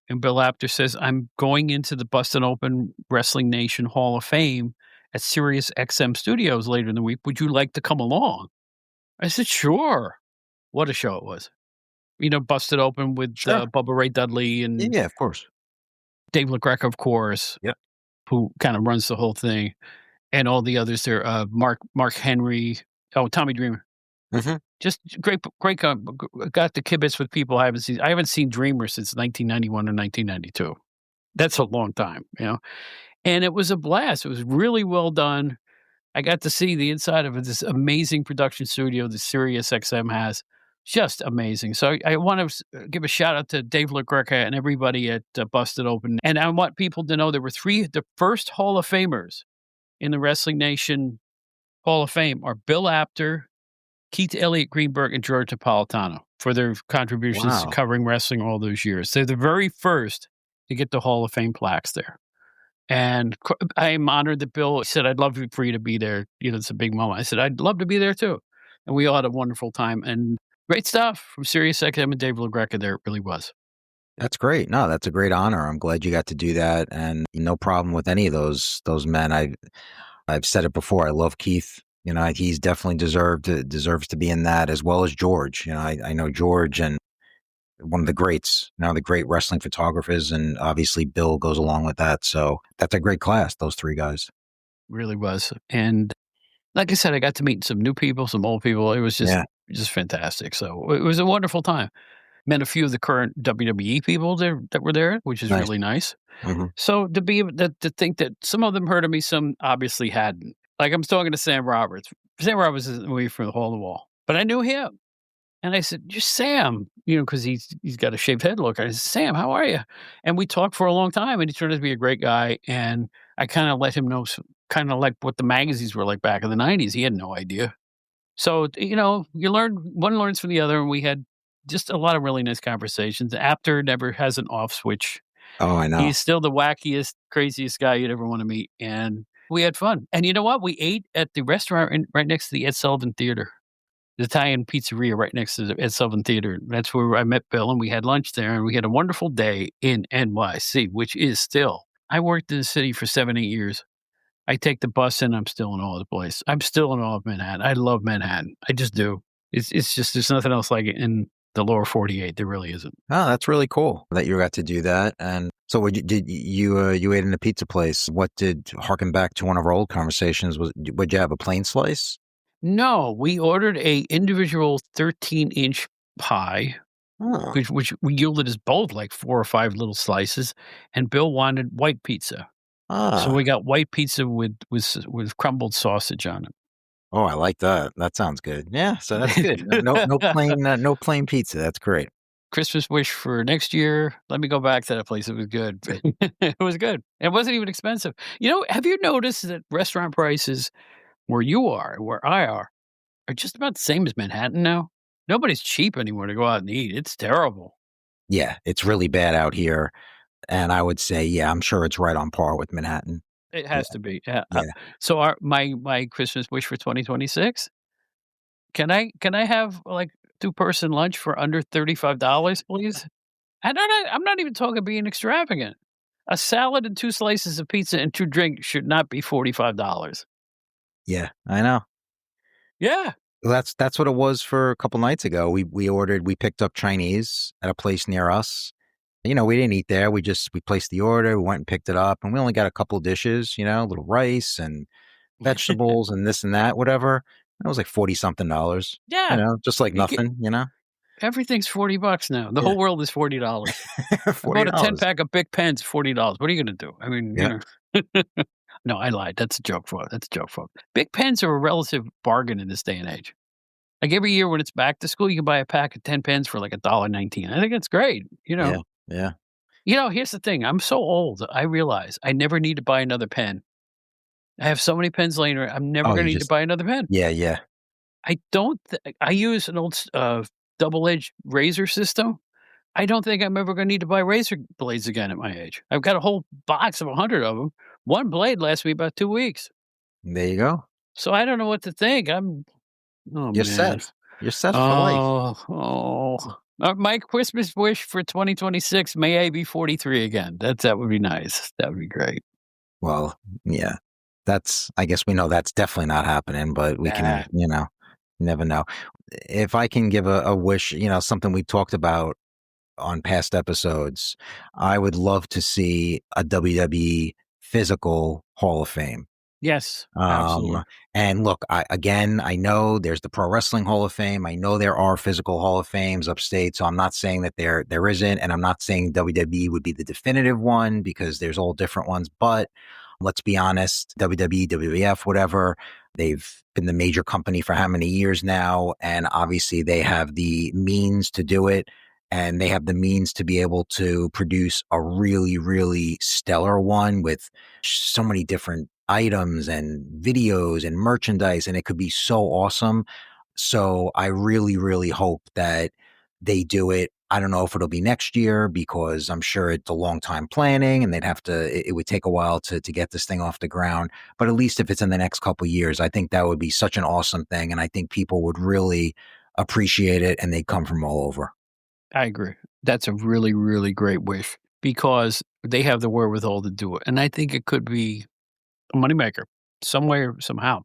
and Bill Apter says, I'm going into the Bustin' Open Wrestling Nation Hall of Fame at Sirius XM Studios later in the week. Would you like to come along? I said, sure. What a show it was. Busted Open with Sure. Bubba Ray Dudley and Yeah, of course. Dave LaGreca, of course, Yep. who kind of runs the whole thing, and all the others there. Mark Henry, Tommy Dreamer. Mhm. Just great, great. Got the kibitz with people I haven't seen. I haven't seen Dreamer since 1991 or 1992. That's a long time, And it was a blast. It was really well done. I got to see the inside of this amazing production studio that Sirius XM has. Just amazing. So I want to give a shout out to Dave LaGreca and everybody at Busted Open. And I want people to know there were the first Hall of Famers in the Wrestling Nation Hall of Fame are Bill Apter, Keith Elliott Greenberg, and George Napolitano for their contributions to Wow. covering wrestling all those years. They're the very first to get the Hall of Fame plaques there. And I'm honored that Bill said, "I'd love for you to be there." It's a big moment. I said, "I'd love to be there too." And we all had a wonderful time and great stuff from Sirius XM and Dave LaGreca there. It really was. That's great. No, that's a great honor. I'm glad you got to do that, and no problem with any of those men. I've said it before. I love Keith. He's definitely deserves to be in that, as well as George. I know George and one of the greats, the great wrestling photographers, and obviously Bill goes along with that. So that's a great class, those three guys. Really was. And like I said, I got to meet some new people, some old people. It was just fantastic. So it was a wonderful time. Met a few of the current WWE people there that were there, which is Nice. really nice. Mhm. So to be able to think that some of them heard of me, some obviously hadn't. Like I'm talking to Sam Roberts. Sam Roberts is away from the Hall of Wall, but I knew him. And I said, "Just Sam," because he's got a shaved head look. I said, "Sam, how are you?" And we talked for a long time, and he turned out to be a great guy. And I kind of let him know, kind of like what the magazines were like back in the '90s. He had no idea. So one learns from the other, and we had just a lot of really nice conversations. Apter never has an off switch. Oh, I know. He's still the wackiest, craziest guy you'd ever want to meet, and we had fun. And you know what? We ate at the restaurant right next to the Ed Sullivan Theater. The Italian pizzeria right next to the Ed Sullivan Theater. That's where I met Bill, and we had lunch there, and we had a wonderful day in NYC, which is still I worked in the city for 7, 8 years. I take the bus and I'm still in awe of the place. I'm still in awe of Manhattan. I love Manhattan. I just do. It's just there's nothing else like it in the lower 48. There really isn't. Oh, that's really cool that you got to do that. And so you ate in a pizza place. What did harken back to one of our old conversations? Would you have a plain slice? No, we ordered a individual 13-inch pie, Oh. which we yielded as both like 4 or 5 little slices, and Bill wanted white pizza. So we got white pizza with crumbled sausage on it. Oh, I like that. That sounds good. Yeah, so that's good. No plain pizza. That's great. Christmas wish for next year. Let me go back to that place. It was good. It was good. It wasn't even expensive. Have you noticed that restaurant prices where you are and where I are just about the same as Manhattan now? Nobody's cheap anymore to go out and eat. It's terrible. Yeah, it's really bad out here. And I would say, yeah, I'm sure it's right on par with Manhattan. It Yeah. has to be. Yeah. Yeah. So my Christmas wish for 2026, can I have like 2-person lunch for under $35, please? I'm not even talking being extravagant. A salad and 2 slices of pizza and 2 drinks should not be $45. Yeah, I know. Yeah. Well, that's what it was for a couple nights ago. We picked up Chinese at a place near us. We didn't eat there. We placed the order. We went and picked it up, and we only got a couple dishes. A little rice and vegetables and this and that, whatever. It was like $40-something. Yeah. Just like nothing. Everything's $40 now. The Yeah. whole world is $40. I bought a 10-pack of Big Pens, $40. What are you going to do? I mean, Yeah. No, I lied. That's a joke, folks. Big Pens are a relative bargain in this day and age. Like every year when it's back to school, you can buy a pack of 10 pens for like $1.19. I think that's great. Yeah. Here's the thing. I'm so old. I realize I never need to buy another pen. I have so many pens laying around. I'm never going to need to buy another pen. Yeah. I don't. I use an old double-edged razor system. I don't think I'm ever going to need to buy razor blades again at my age. I've got a whole box of 100 of them. One blade lasts me about 2 weeks. There you go. So I don't know what to think. Oh, You're man. set. You're set for life. My Christmas wish for 2026, may I be 43 again. That would be nice. That would be great. Well, yeah. I guess we know that's definitely not happening, but we can, Never know. If I can give a wish, something we talked about on past episodes, I would love to see a WWE physical Hall of Fame. Yes, Um, absolutely. and look, I know there's the Pro Wrestling Hall of Fame. I know there are physical Hall of Fames upstate. So I'm not saying that there isn't, and I'm not saying WWE would be the definitive one because there's all different ones. But let's be honest, WWE, WWF, whatever, they've been the major company for how many years now, and obviously they have the means to do it. And they have the means to be able to produce a really, really stellar one with so many different items and videos and merchandise, and it could be so awesome. So I really, really hope that they do it. I don't know if it'll be next year because I'm sure it's a long time planning and it would take a while to get this thing off the ground. But at least if it's in the next couple of years, I think that would be such an awesome thing. And I think people would really appreciate it and they'd come from all over. I agree. That's a really, really great wish because they have the wherewithal to do it. And I think it could be a moneymaker somewhere, somehow.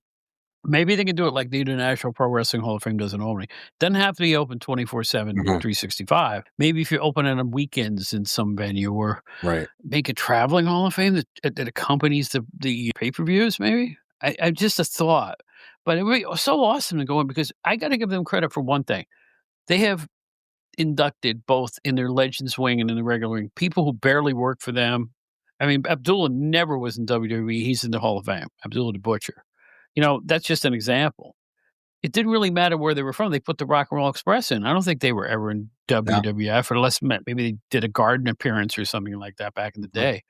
Maybe they can do it like the International Pro Wrestling Hall of Fame does in Albany. Doesn't have to be open 24/7, Mhm. 365. Maybe if you're open on weekends in some venue or Right. make a traveling Hall of Fame that accompanies the pay-per-views, maybe? I just a thought. But it would be so awesome to go in because I gotta give them credit for one thing. They have inducted both in their Legends wing and in the regular wing, people who barely work for them. I mean, Abdullah never was in WWE, he's in the Hall of Fame, Abdullah the Butcher. That's just an example. It didn't really matter where they were from, they put the Rock and Roll Express in. I don't think they were ever in No. WWF unless maybe they did a garden appearance or something like that back in the Mhm. day.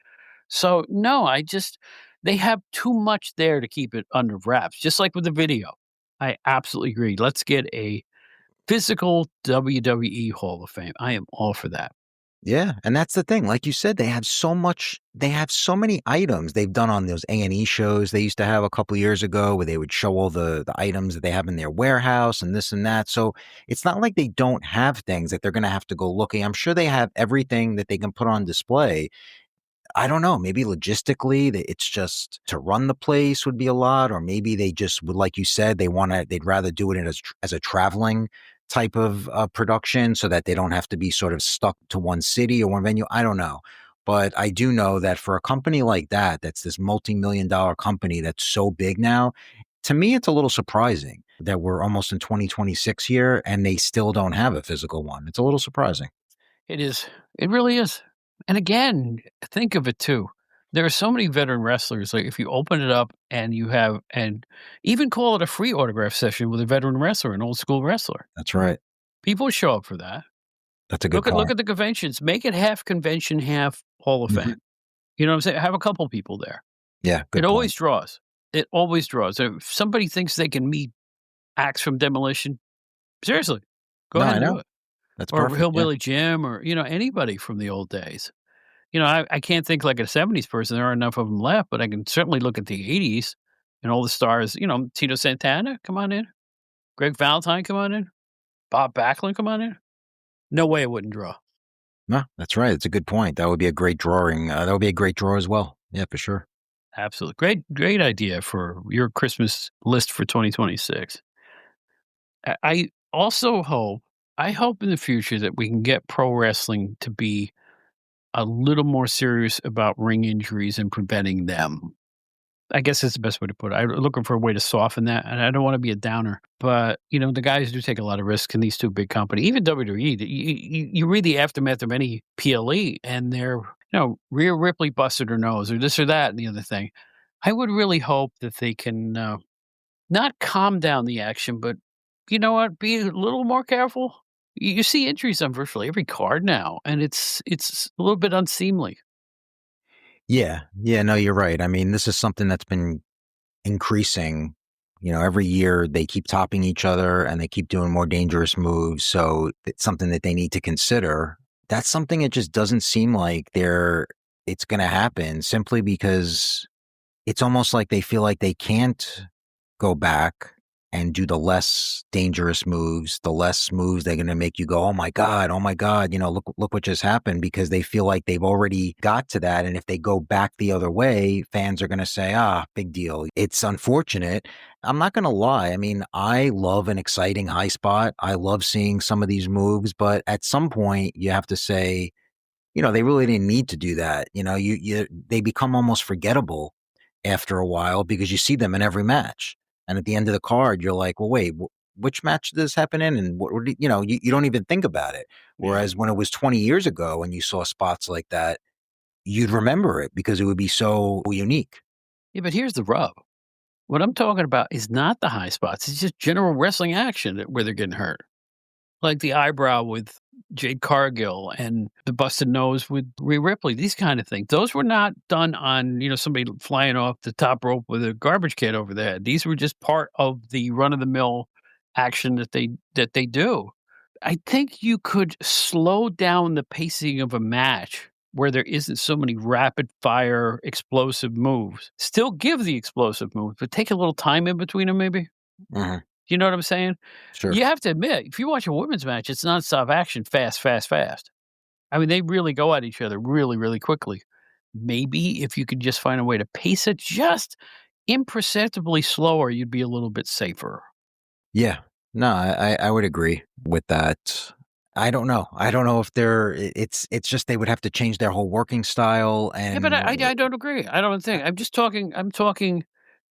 So, no, they have too much there to keep it under wraps, just like with the video. I absolutely agree. Let's get a physical WWE Hall of Fame. I am all for that. Yeah, and that's the thing. Like you said, they have so many items they've done on those A&E shows they used to have a couple years ago where they would show all the items that they have in their warehouse and this and that. So it's not like they don't have things that they're going to have to go looking. I'm sure they have everything that they can put on display. I don't know, maybe logistically that it's just to run the place would be a lot, or maybe they just would, like you said, they'd rather do it as a traveling type of production so that they don't have to be sort of stuck to one city or one venue. I don't know. But I do know that for a company like that, that's this multi-million-dollar company that's so big now, to me, it's a little surprising that we're almost in 2026 here and they still don't have a physical one. It's a little surprising. It is. It really is. And again, think of it too. There are so many veteran wrestlers. Like if you open it up and and even call it a free autograph session with a veteran wrestler, an old school wrestler, That's right. people show up for that. That's a good Look point. at the conventions. Make it half convention, half Hall of Mhm. Fame. You know what I'm saying? Have a couple people there. Yeah, It good point. always draws. It always draws. If somebody thinks they can meet acts from Demolition, seriously, go No, ahead I and know. do it. That's Or perfect, yeah. Hillbilly Jim or, anybody from the old days. I can't think like a '70s person, there aren't enough of them left, but I can certainly look at the '80s and all the stars, Tito Santana, come on in. Greg Valentine, come on in. Bob Backlund, come on in. No way it wouldn't draw. No, that's right, it's a good point. That would be a great drawing, that would be a great draw as well. Yeah, for sure. Absolutely. Great idea for your Christmas list for 2026. I also hope in the future that we can get pro wrestling to be a little more serious about ring injuries and preventing them. I guess that's the best way to put it. I'm looking for a way to soften that, and I don't wanna be a downer, but, the guys do take a lot of risks in these 2 big companies. Even WWE, you read the aftermath of any PLE, and they're, Rhea Ripley busted her nose or this or that and the other thing. I would really hope that they can, not calm down the action, but you know what? Be a little more careful. You see injuries on virtually every card now, and it's a little bit unseemly. Yeah, yeah, no, you're right. I mean, this is something that's been increasing, every year they keep topping each other and they keep doing more dangerous moves, so it's something that they need to consider. That's something it just doesn't seem like it's gonna happen simply because it's almost like they feel like they can't go back and do the less dangerous moves, the less moves they're going to make you go, oh my God, look what just happened, because they feel like they've already got to that. And if they go back the other way, fans are going to say, big deal. It's unfortunate. I'm not going to lie. I mean, I love an exciting high spot. I love seeing some of these moves, but at some point you have to say, they really didn't need to do that. They become almost forgettable after a while because you see them in every match. And at the end of the card, you're like, well, wait, which match did this happen in? And you don't even think about it. Whereas when it was 20 years ago and you saw spots like that, you'd remember it because it would be so unique. Yeah, but here's the rub. What I'm talking about is not the high spots. It's just general wrestling action where they're getting hurt. Like the eyebrow with Jade Cargill and the busted nose with Rhea Ripley, these kind of things. Those were not done on, somebody flying off the top rope with a garbage can over their head. These were just part of the run-of-the-mill action that they do. I think you could slow down the pacing of a match where there isn't so many rapid-fire explosive moves. Still give the explosive moves, but take a little time in between them maybe. Mm-hmm. You know what I'm saying? Sure. You have to admit, if you watch a women's match, it's nonstop action, fast, fast, fast. I mean, they really go at each other really, really quickly. Maybe if you could just find a way to pace it just imperceptibly slower, you'd be a little bit safer. Yeah. No, I would agree with that. I don't know. I don't know if it's just they would have to change their whole working style. And Yeah, but I don't agree. I don't think. I'm talking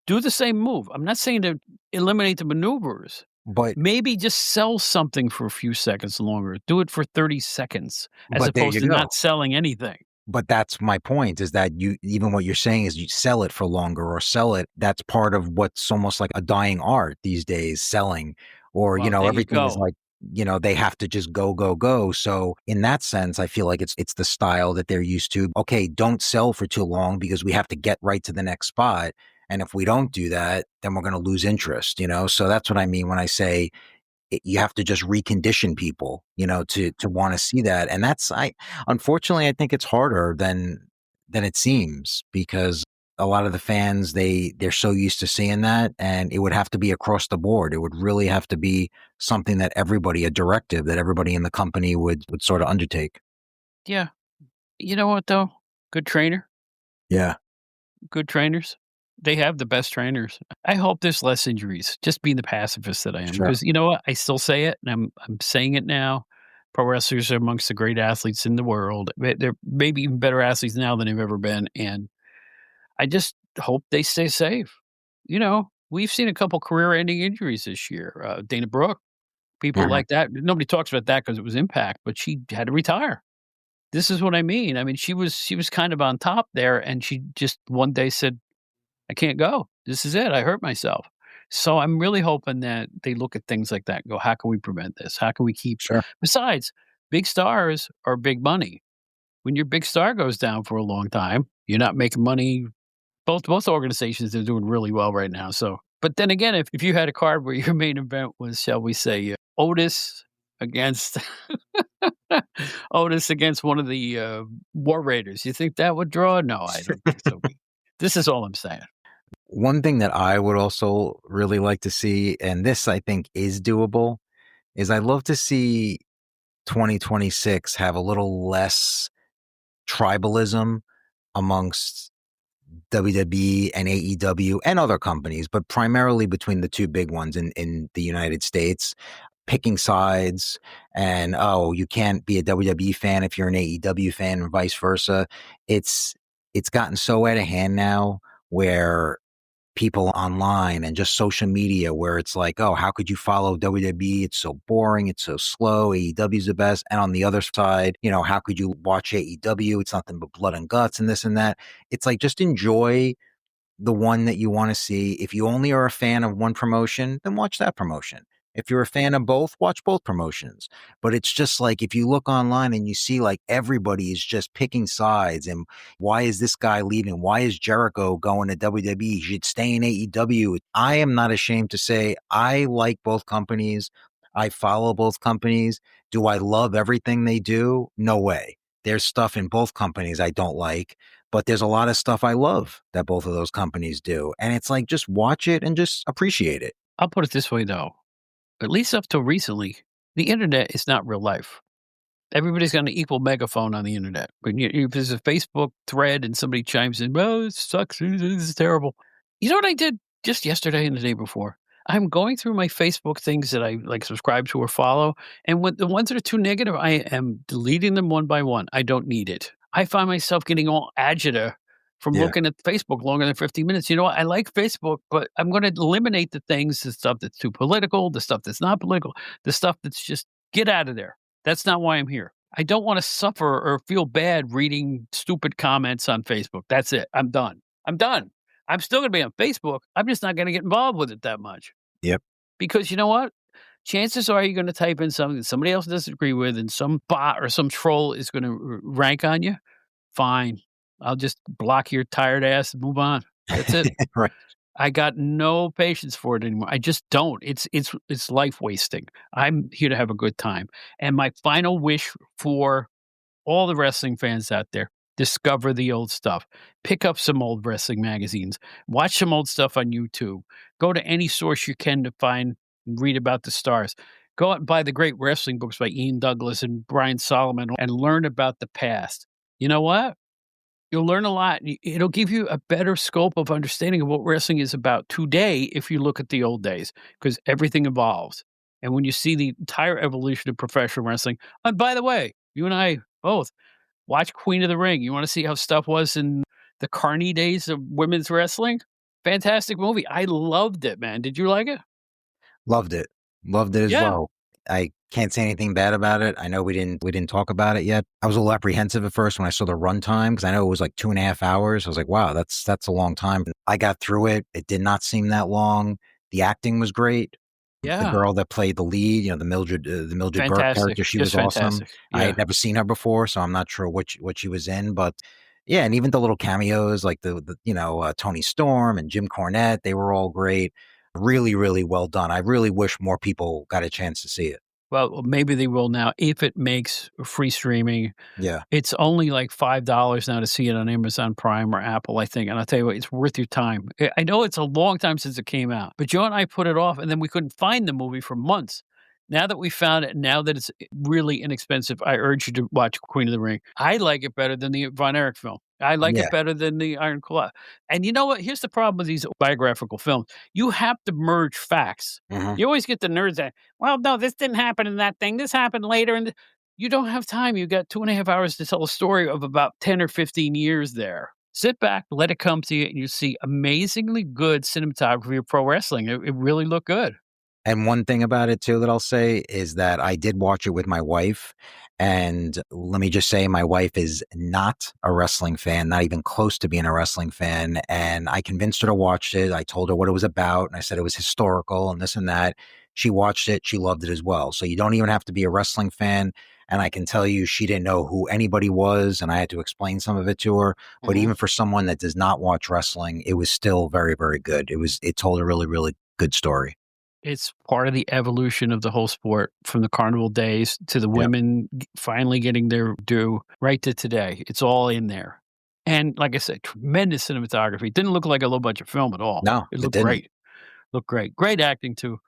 do the same move. I'm not saying to eliminate the maneuvers. But maybe just sell something for a few seconds longer. Do it for 30 seconds as there opposed you to go. not selling anything. But that's my point, is that even what you're saying is you sell it for longer or sell it. That's part of what's almost like a dying art these days, selling, or, everything is like, they have to just go, go, go. So in that sense, I feel like it's the style that they're used to. Okay, don't sell for too long because we have to get right to the next spot. And if we don't do that, then we're going to lose interest, So that's what I mean when I say you have to just recondition people, to want to see that. And unfortunately, I think it's harder than it seems, because a lot of the fans, they're so used to seeing that, and it would have to be across the board. It would really have to be something that a directive that everybody in the company would sort of undertake. Yeah. You know what though? Good trainer. Yeah. Good trainers. They have the best trainers. I hope there's less injuries. Just being the pacifist that I am, because you know what? I still say it, and I'm saying it now. Pro wrestlers are amongst the great athletes in the world. They're maybe even better athletes now than they've ever been, and I just hope they stay safe. We've seen a couple career-ending injuries this year. Dana Brooke, people like that. Nobody talks about that because it was Impact, but she had to retire. This is what I mean. I mean, she was kind of on top there, and she just one day said, I can't go. This is it. I hurt myself. So I'm really hoping that they look at things like that and go, how can we prevent this? How can we keep? Sure. Besides, big stars are big money. When your big star goes down for a long time, you're not making money. Both organizations are doing really well right now. So, but then again, if you had a card where your main event was, shall we say, Otis against Otis against one of the War Raiders, you think that would draw? No, I don't think so. This is all I'm saying. One thing that I would also really like to see, and this I think is doable, is I'd love to see 2026 have a little less tribalism amongst WWE and AEW and other companies, but primarily between the two big ones in the United States, picking sides, and, you can't be a WWE fan if you're an AEW fan, and vice versa. It's gotten so out of hand now, where people online and just social media, where it's like, oh, how could you follow WWE? It's so boring. It's so slow. AEW's the best. And on the other side, how could you watch AEW? It's nothing but blood and guts and this and that. It's like, just enjoy the one that you want to see. If you only are a fan of one promotion, then watch that promotion. If you're a fan of both, watch both promotions. But it's just like, if you look online and you see like everybody is just picking sides, and why is this guy leaving? Why is Jericho going to WWE? He should stay in AEW. I am not ashamed to say I like both companies. I follow both companies. Do I love everything they do? No way. There's stuff in both companies I don't like, but there's a lot of stuff I love that both of those companies do. And it's like, just watch it and just appreciate it. I'll put it this way, though. At least up till recently, the internet is not real life. Everybody's got an equal megaphone on the internet. When if there's a Facebook thread and somebody chimes in, "Oh, this sucks. This is terrible." You know what I did just yesterday and the day before? I'm going through my Facebook things that I like subscribe to or follow, and when the ones that are too negative, I am deleting them one by one. I don't need it. I find myself getting all agita from Yeah. looking at Facebook longer than 15 minutes. You know what? I like Facebook, but I'm going to eliminate the things, the stuff that's too political, the stuff that's not political, the stuff that's just get out of there. That's not why I'm here. I don't wanna suffer or feel bad reading stupid comments on Facebook. That's it. I'm done. I'm done. I'm still gonna be on Facebook. I'm just not gonna get involved with it that much. Yep. Because you know what? Chances are you're gonna type in something that somebody else doesn't agree with and some bot or some troll is gonna rank on you. Fine. I'll just block your tired ass and move on. That's it. Right. I got no patience for it anymore. I just don't. It's life wasting. I'm here to have a good time. And my final wish for all the wrestling fans out there, discover the old stuff. Pick up some old wrestling magazines. Watch some old stuff on YouTube. Go to any source you can to find and read about the stars. Go out and buy the great wrestling books by Ian Douglas and Brian Solomon and learn about the past. You know what? You'll learn a lot. It'll give you a better scope of understanding of what wrestling is about today if you look at the old days, because everything evolves. And when you see the entire evolution of professional wrestling, and by the way, you and I both watch Queen of the Ring. You want to see how stuff was in the carny days of women's wrestling? Fantastic movie. I loved it, man. Did you like it? Loved it. Loved it as Yeah. well. I can't say anything bad about it. I know we didn't talk about it yet. I was a little apprehensive at first when I saw the runtime because I know it was like 2.5 hours. I was like, wow, that's a long time. I got through it. It did not seem that long. The acting was great. The Yeah. girl that played the lead, the Mildred Burke Fantastic. character, she Just was awesome. fantastic. I Yeah. had never seen her before, so I'm not sure what she was in, but yeah, and even the little cameos like the Tony Storm and Jim Cornette, they were all great. Really, really well done. I really wish more people got a chance to see it. Well, maybe they will now if it makes free streaming. Yeah. It's only like $5 now to see it on Amazon Prime or Apple, I think, and I'll tell you what, it's worth your time. I know it's a long time since it came out, but Joe and I put it off, and then we couldn't find the movie for months. Now that we found it, now that it's really inexpensive, I urge you to watch Queen of the Ring. I like it better than the Von Erich film. I like Yeah. it better than the Iron Claw. And you know what? Here's the problem with these biographical films. You have to merge facts. Mhm. You always get the nerds that, well, no, this didn't happen in that thing. This happened later. And you don't have time. You got 2.5 hours to tell a story of about 10 or 15 years there. Sit back, let it come to you, and you see amazingly good cinematography of pro wrestling. It really looked good. And one thing about it too that I'll say is that I did watch it with my wife. And let me just say, my wife is not a wrestling fan, not even close to being a wrestling fan. And I convinced her to watch it. I told her what it was about, and I said it was historical and this and that. She watched it. She loved it as well. So you don't even have to be a wrestling fan. And I can tell you, she didn't know who anybody was, and I had to explain some of it to her. But even for someone that does not watch wrestling, it was still very, very good. It told a really, really good story. It's part of the evolution of the whole sport from the carnival days to the Yep. women finally getting their due right to today. It's all in there. And like I said, tremendous cinematography. It didn't look like a low budget film at all. No, It it looked didn't. great. Looked great. Great acting too.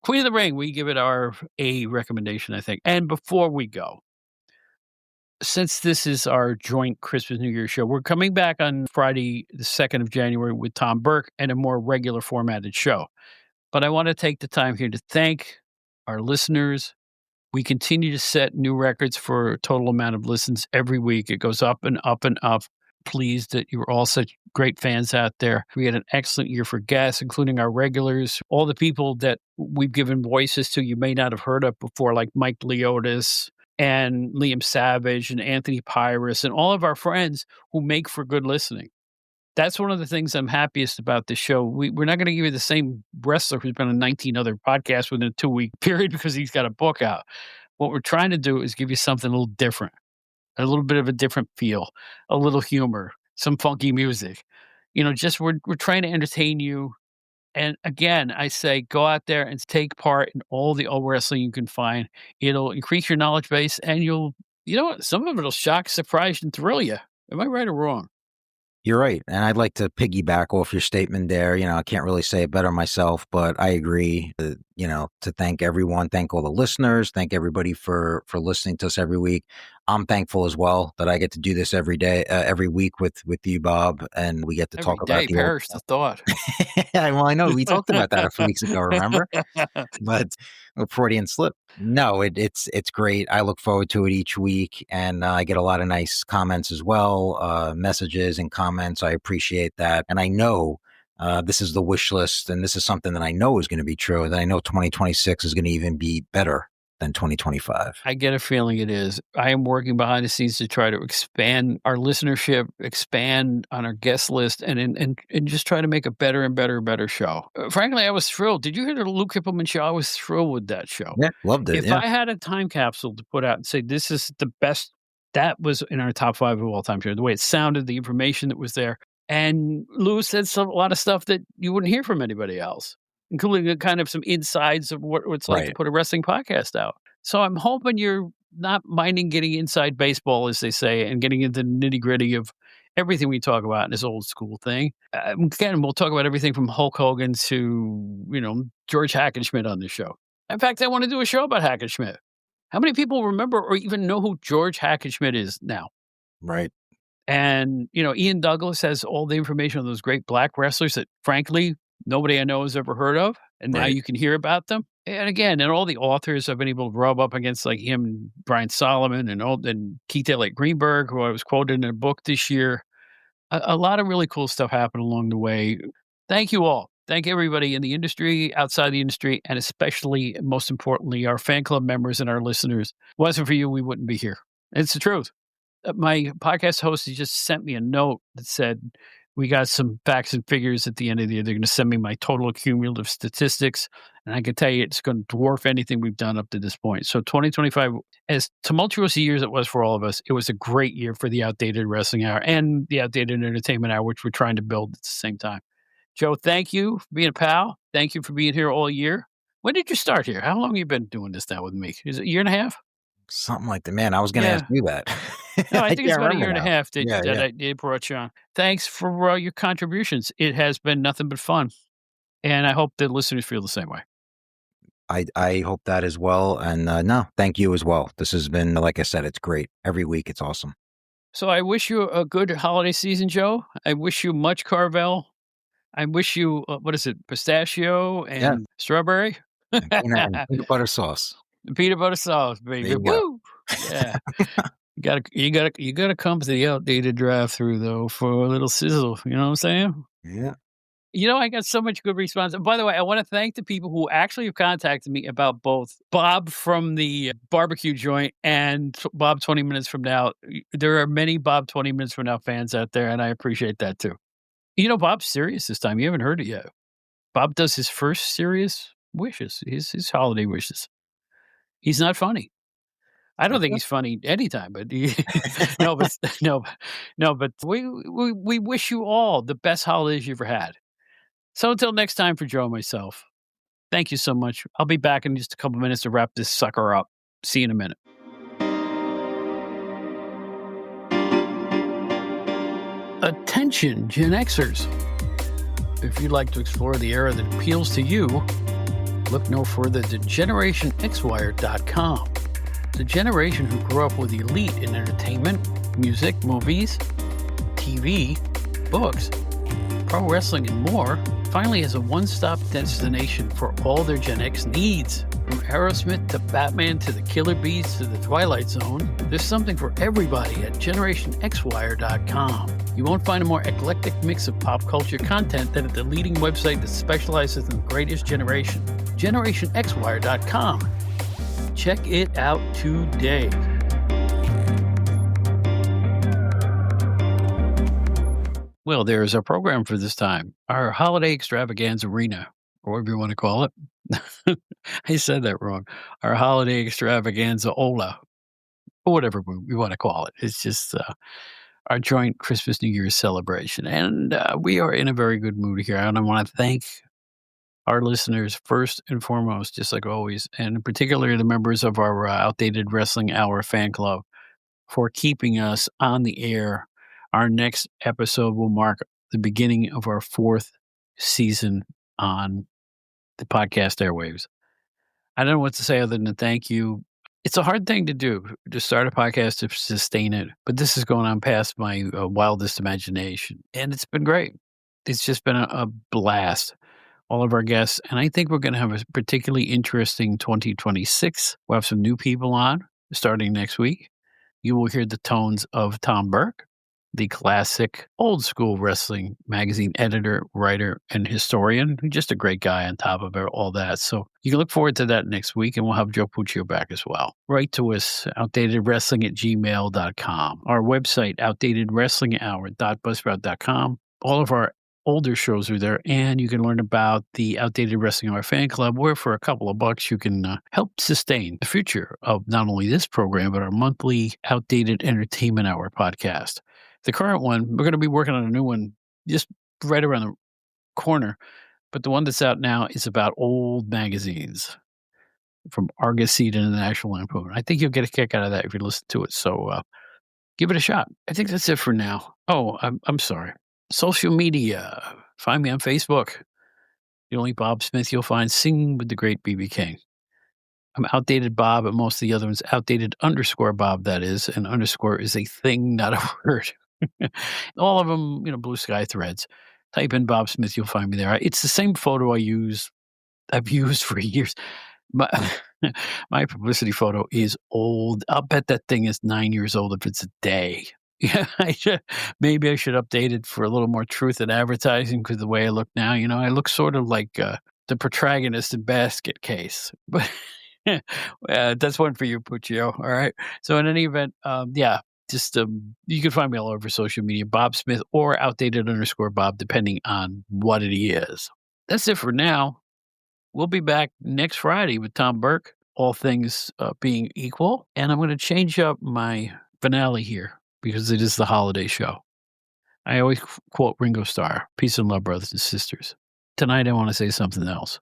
Queen of the Ring, we give it our A recommendation, I think. And before we go, since this is our joint Christmas New Year show, we're coming back on Friday, the 2nd of January with Tom Burke and a more regular formatted show. But I want to take the time here to thank our listeners. We continue to set new records for total amount of listens every week. It goes up and up and up. Pleased that you are all such great fans out there. We had an excellent year for guests, including our regulars, all the people that we've given voices to you may not have heard of before, like Mike Leotis and Liam Savage and Anthony Pyrus and all of our friends who make for good listening. That's one of the things I'm happiest about this show. We're not going to give you the same wrestler who's been on 19 other podcasts within a 2-week period because he's got a book out. What we're trying to do is give you something a little different, a little bit of a different feel, a little humor, some funky music. Just we're trying to entertain you. And again, I say go out there and take part in all the old wrestling you can find. It'll increase your knowledge base, and you know what? Some of it'll shock, surprise, and thrill you. Am I right or wrong? You're right. And I'd like to piggyback off your statement there. I can't really say it better myself, but I agree, to thank everyone, thank all the listeners, thank everybody for listening to us every week. I'm thankful as well that I get to do this every day, every week with you, Bob, and we get to Every talk about day, the old perish the stuff. thought. Well, I know we talked about that a few weeks ago, remember? But a Freudian slip. No, it's great. I look forward to it each week, and I get a lot of nice comments as well, messages and comments. I appreciate that, and I know this is the wish list, and this is something that I know is going to be true. That I know 2026 is going to even be better than 2025. I get a feeling it is. I am working behind the scenes to try to expand our listenership, expand on our guest list, and just try to make a better and better and better show. Frankly, I was thrilled. Did you hear the Luke Kippelman show? I was thrilled with that show. Yeah, loved it. If Yeah, I had a time capsule to put out and say this is the best, that was in our top 5 of all time show. The way it sounded, the information that was there, and Lou said a lot of stuff that you wouldn't hear from anybody else, including kind of some insides of what it's like to right. put a wrestling podcast out. So I'm hoping you're not minding getting inside baseball, as they say, and getting into the nitty gritty of everything we talk about in this old school thing. Again, we'll talk about everything from Hulk Hogan to, George Hackenschmidt on this show. In fact, I want to do a show about Hackenschmidt. How many people remember or even know who George Hackenschmidt is now? Right. And, Ian Douglas has all the information on those great black wrestlers that, frankly, nobody I know has ever heard of. And now Right. you can hear about them. And again, and all the authors I've been able to rub up against, like him and Brian Solomon and Keith Elliott Greenberg, who I was quoted in a book this year. A lot of really cool stuff happened along the way. Thank you all. Thank everybody in the industry, outside the industry, and especially, most importantly, our fan club members and our listeners. If it wasn't for you, we wouldn't be here. It's the truth. My podcast host just sent me a note that said, we got some facts and figures at the end of the year. They're going to send me my total cumulative statistics. And I can tell you it's going to dwarf anything we've done up to this point. So 2025, as tumultuous a year as it was for all of us, it was a great year for the Outdated Wrestling Hour and the Outdated Entertainment Hour, which we're trying to build at the same time. Joe, thank you for being a pal. Thank you for being here all year. When did you start here? How long have you been doing this now with me? Is it a year and a half? Something like that. Man, I was going to ask you that. No, I think it's can't about a remember year and a now. half that, Yeah, that yeah. I did brought you on. Thanks for your contributions. It has been nothing but fun. And I hope the listeners feel the same way. I hope that as well. And no, thank you as well. This has been, like I said, it's great. Every week, it's awesome. So I wish you a good holiday season, Joe. I wish you much Carvel. I wish you, pistachio Yeah. and strawberry? And peanut butter sauce. Peanut butter sauce, There baby. you go. Woo! Yeah. You gotta come to the Outdated drive-through though for a little sizzle. You know what I'm saying? Yeah. I got so much good response. And by the way, I want to thank the people who actually have contacted me about both Bob from the barbecue joint and Bob 20 Minutes From Now. There are many Bob 20 Minutes From Now fans out there, and I appreciate that too. Bob's serious this time. You haven't heard it yet. Bob does his first serious wishes, his holiday wishes. He's not funny. I don't think he's funny anytime, but no, but we wish you all the best holidays you ever had. So until next time, for Joe and myself, thank you so much. I'll be back in just a couple minutes to wrap this sucker up. See you in a minute. Attention, Gen Xers. If you'd like to explore the era that appeals to you, look no further than GenerationXWire.com. The generation who grew up with the elite in entertainment, music, movies, TV, books, pro wrestling, and more finally has a one-stop destination for all their Gen X needs. From Aerosmith to Batman to the Killer Bees to the Twilight Zone, there's something for everybody at GenerationXWire.com. You won't find a more eclectic mix of pop culture content than at the leading website that specializes in the greatest generation, GenerationXWire.com. Check it out today. Well, there's our program for this time, our holiday extravaganza arena, or whatever you want to call it. I said that wrong. Our holiday extravaganza Ola, or whatever we want to call it. It's just our joint Christmas New Year's celebration. And we are in a very good mood here. And I want to thank our listeners first and foremost, just like always, and in particular the members of our Outdated Wrestling Hour fan club for keeping us on the air Our next episode will mark the beginning of our 4th season on the podcast airwaves. I don't know what to say other than thank you. It's a hard thing to do, to start a podcast, to sustain it, but this is going on past my wildest imagination, and it's been great. It's just been a blast. All of our guests, and I think we're going to have a particularly interesting 2026. We'll have some new people on starting next week. You will hear the tones of Tom Burke, the classic old school wrestling magazine editor, writer, and historian. Just a great guy on top of all that. So you can look forward to that next week, and we'll have Joe Puccio back as well. Write to us, outdatedwrestling@gmail.com. Our website, outdatedwrestlinghour.buzzsprout.com. All of our older shows are there, and you can learn about the Outdated Wrestling Hour fan club, where for a couple of bucks you can help sustain the future of not only this program, but our monthly Outdated Entertainment Hour podcast. The current one, we're going to be working on a new one just right around the corner, but the one that's out now is about old magazines, from Argus Seed and the National Lampoon. I think you'll get a kick out of that if you listen to it, so give it a shot. I think that's it for now. Oh, I'm sorry. Social media. Find me on Facebook. The only Bob Smith you'll find. Sing with the great B.B. King. I'm Outdated Bob, and most of the other ones outdated_Bob, that is. And underscore is a thing, not a word. All of them, blue sky threads. Type in Bob Smith, you'll find me there. It's the same photo I've used for years. My publicity photo is old. I'll bet that thing is 9 years old if it's a day. Yeah, maybe I should update it for a little more truth in advertising, because the way I look now, I look sort of like the protagonist in Basket Case. But that's one for you, Puccio. All right. So in any event, just you can find me all over social media, Bob Smith or outdated_Bob, depending on what it is. That's it for now. We'll be back next Friday with Tom Burke, all things being equal. And I'm going to change up my finale here, because it is the holiday show. I always quote Ringo Starr, peace and love, brothers and sisters. Tonight, I want to say something else.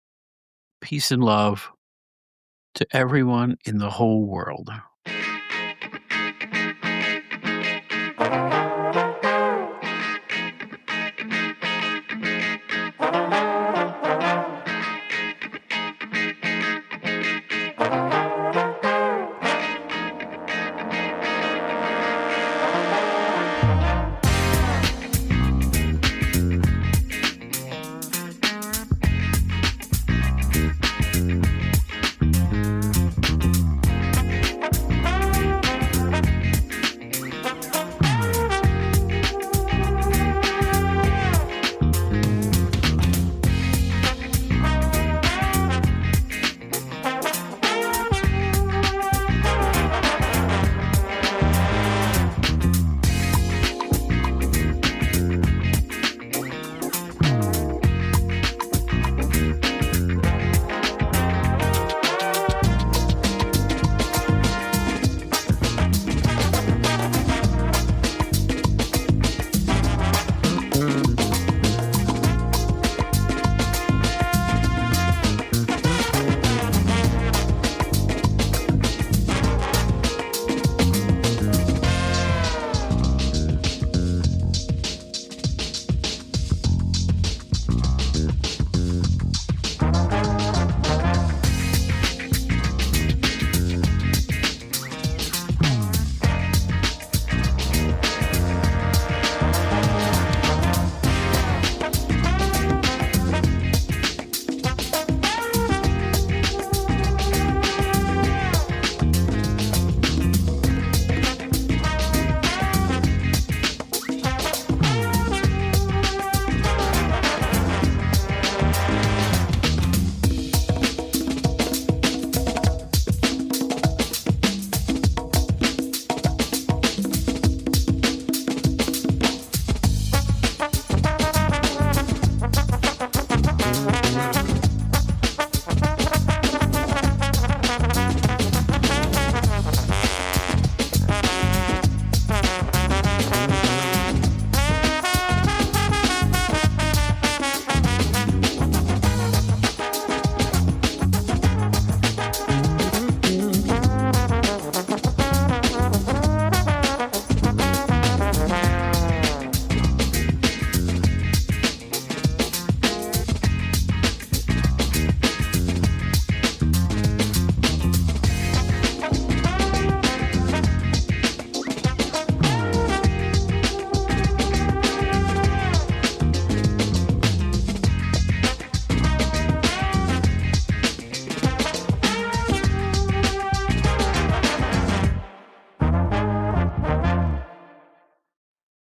Peace and love to everyone in the whole world.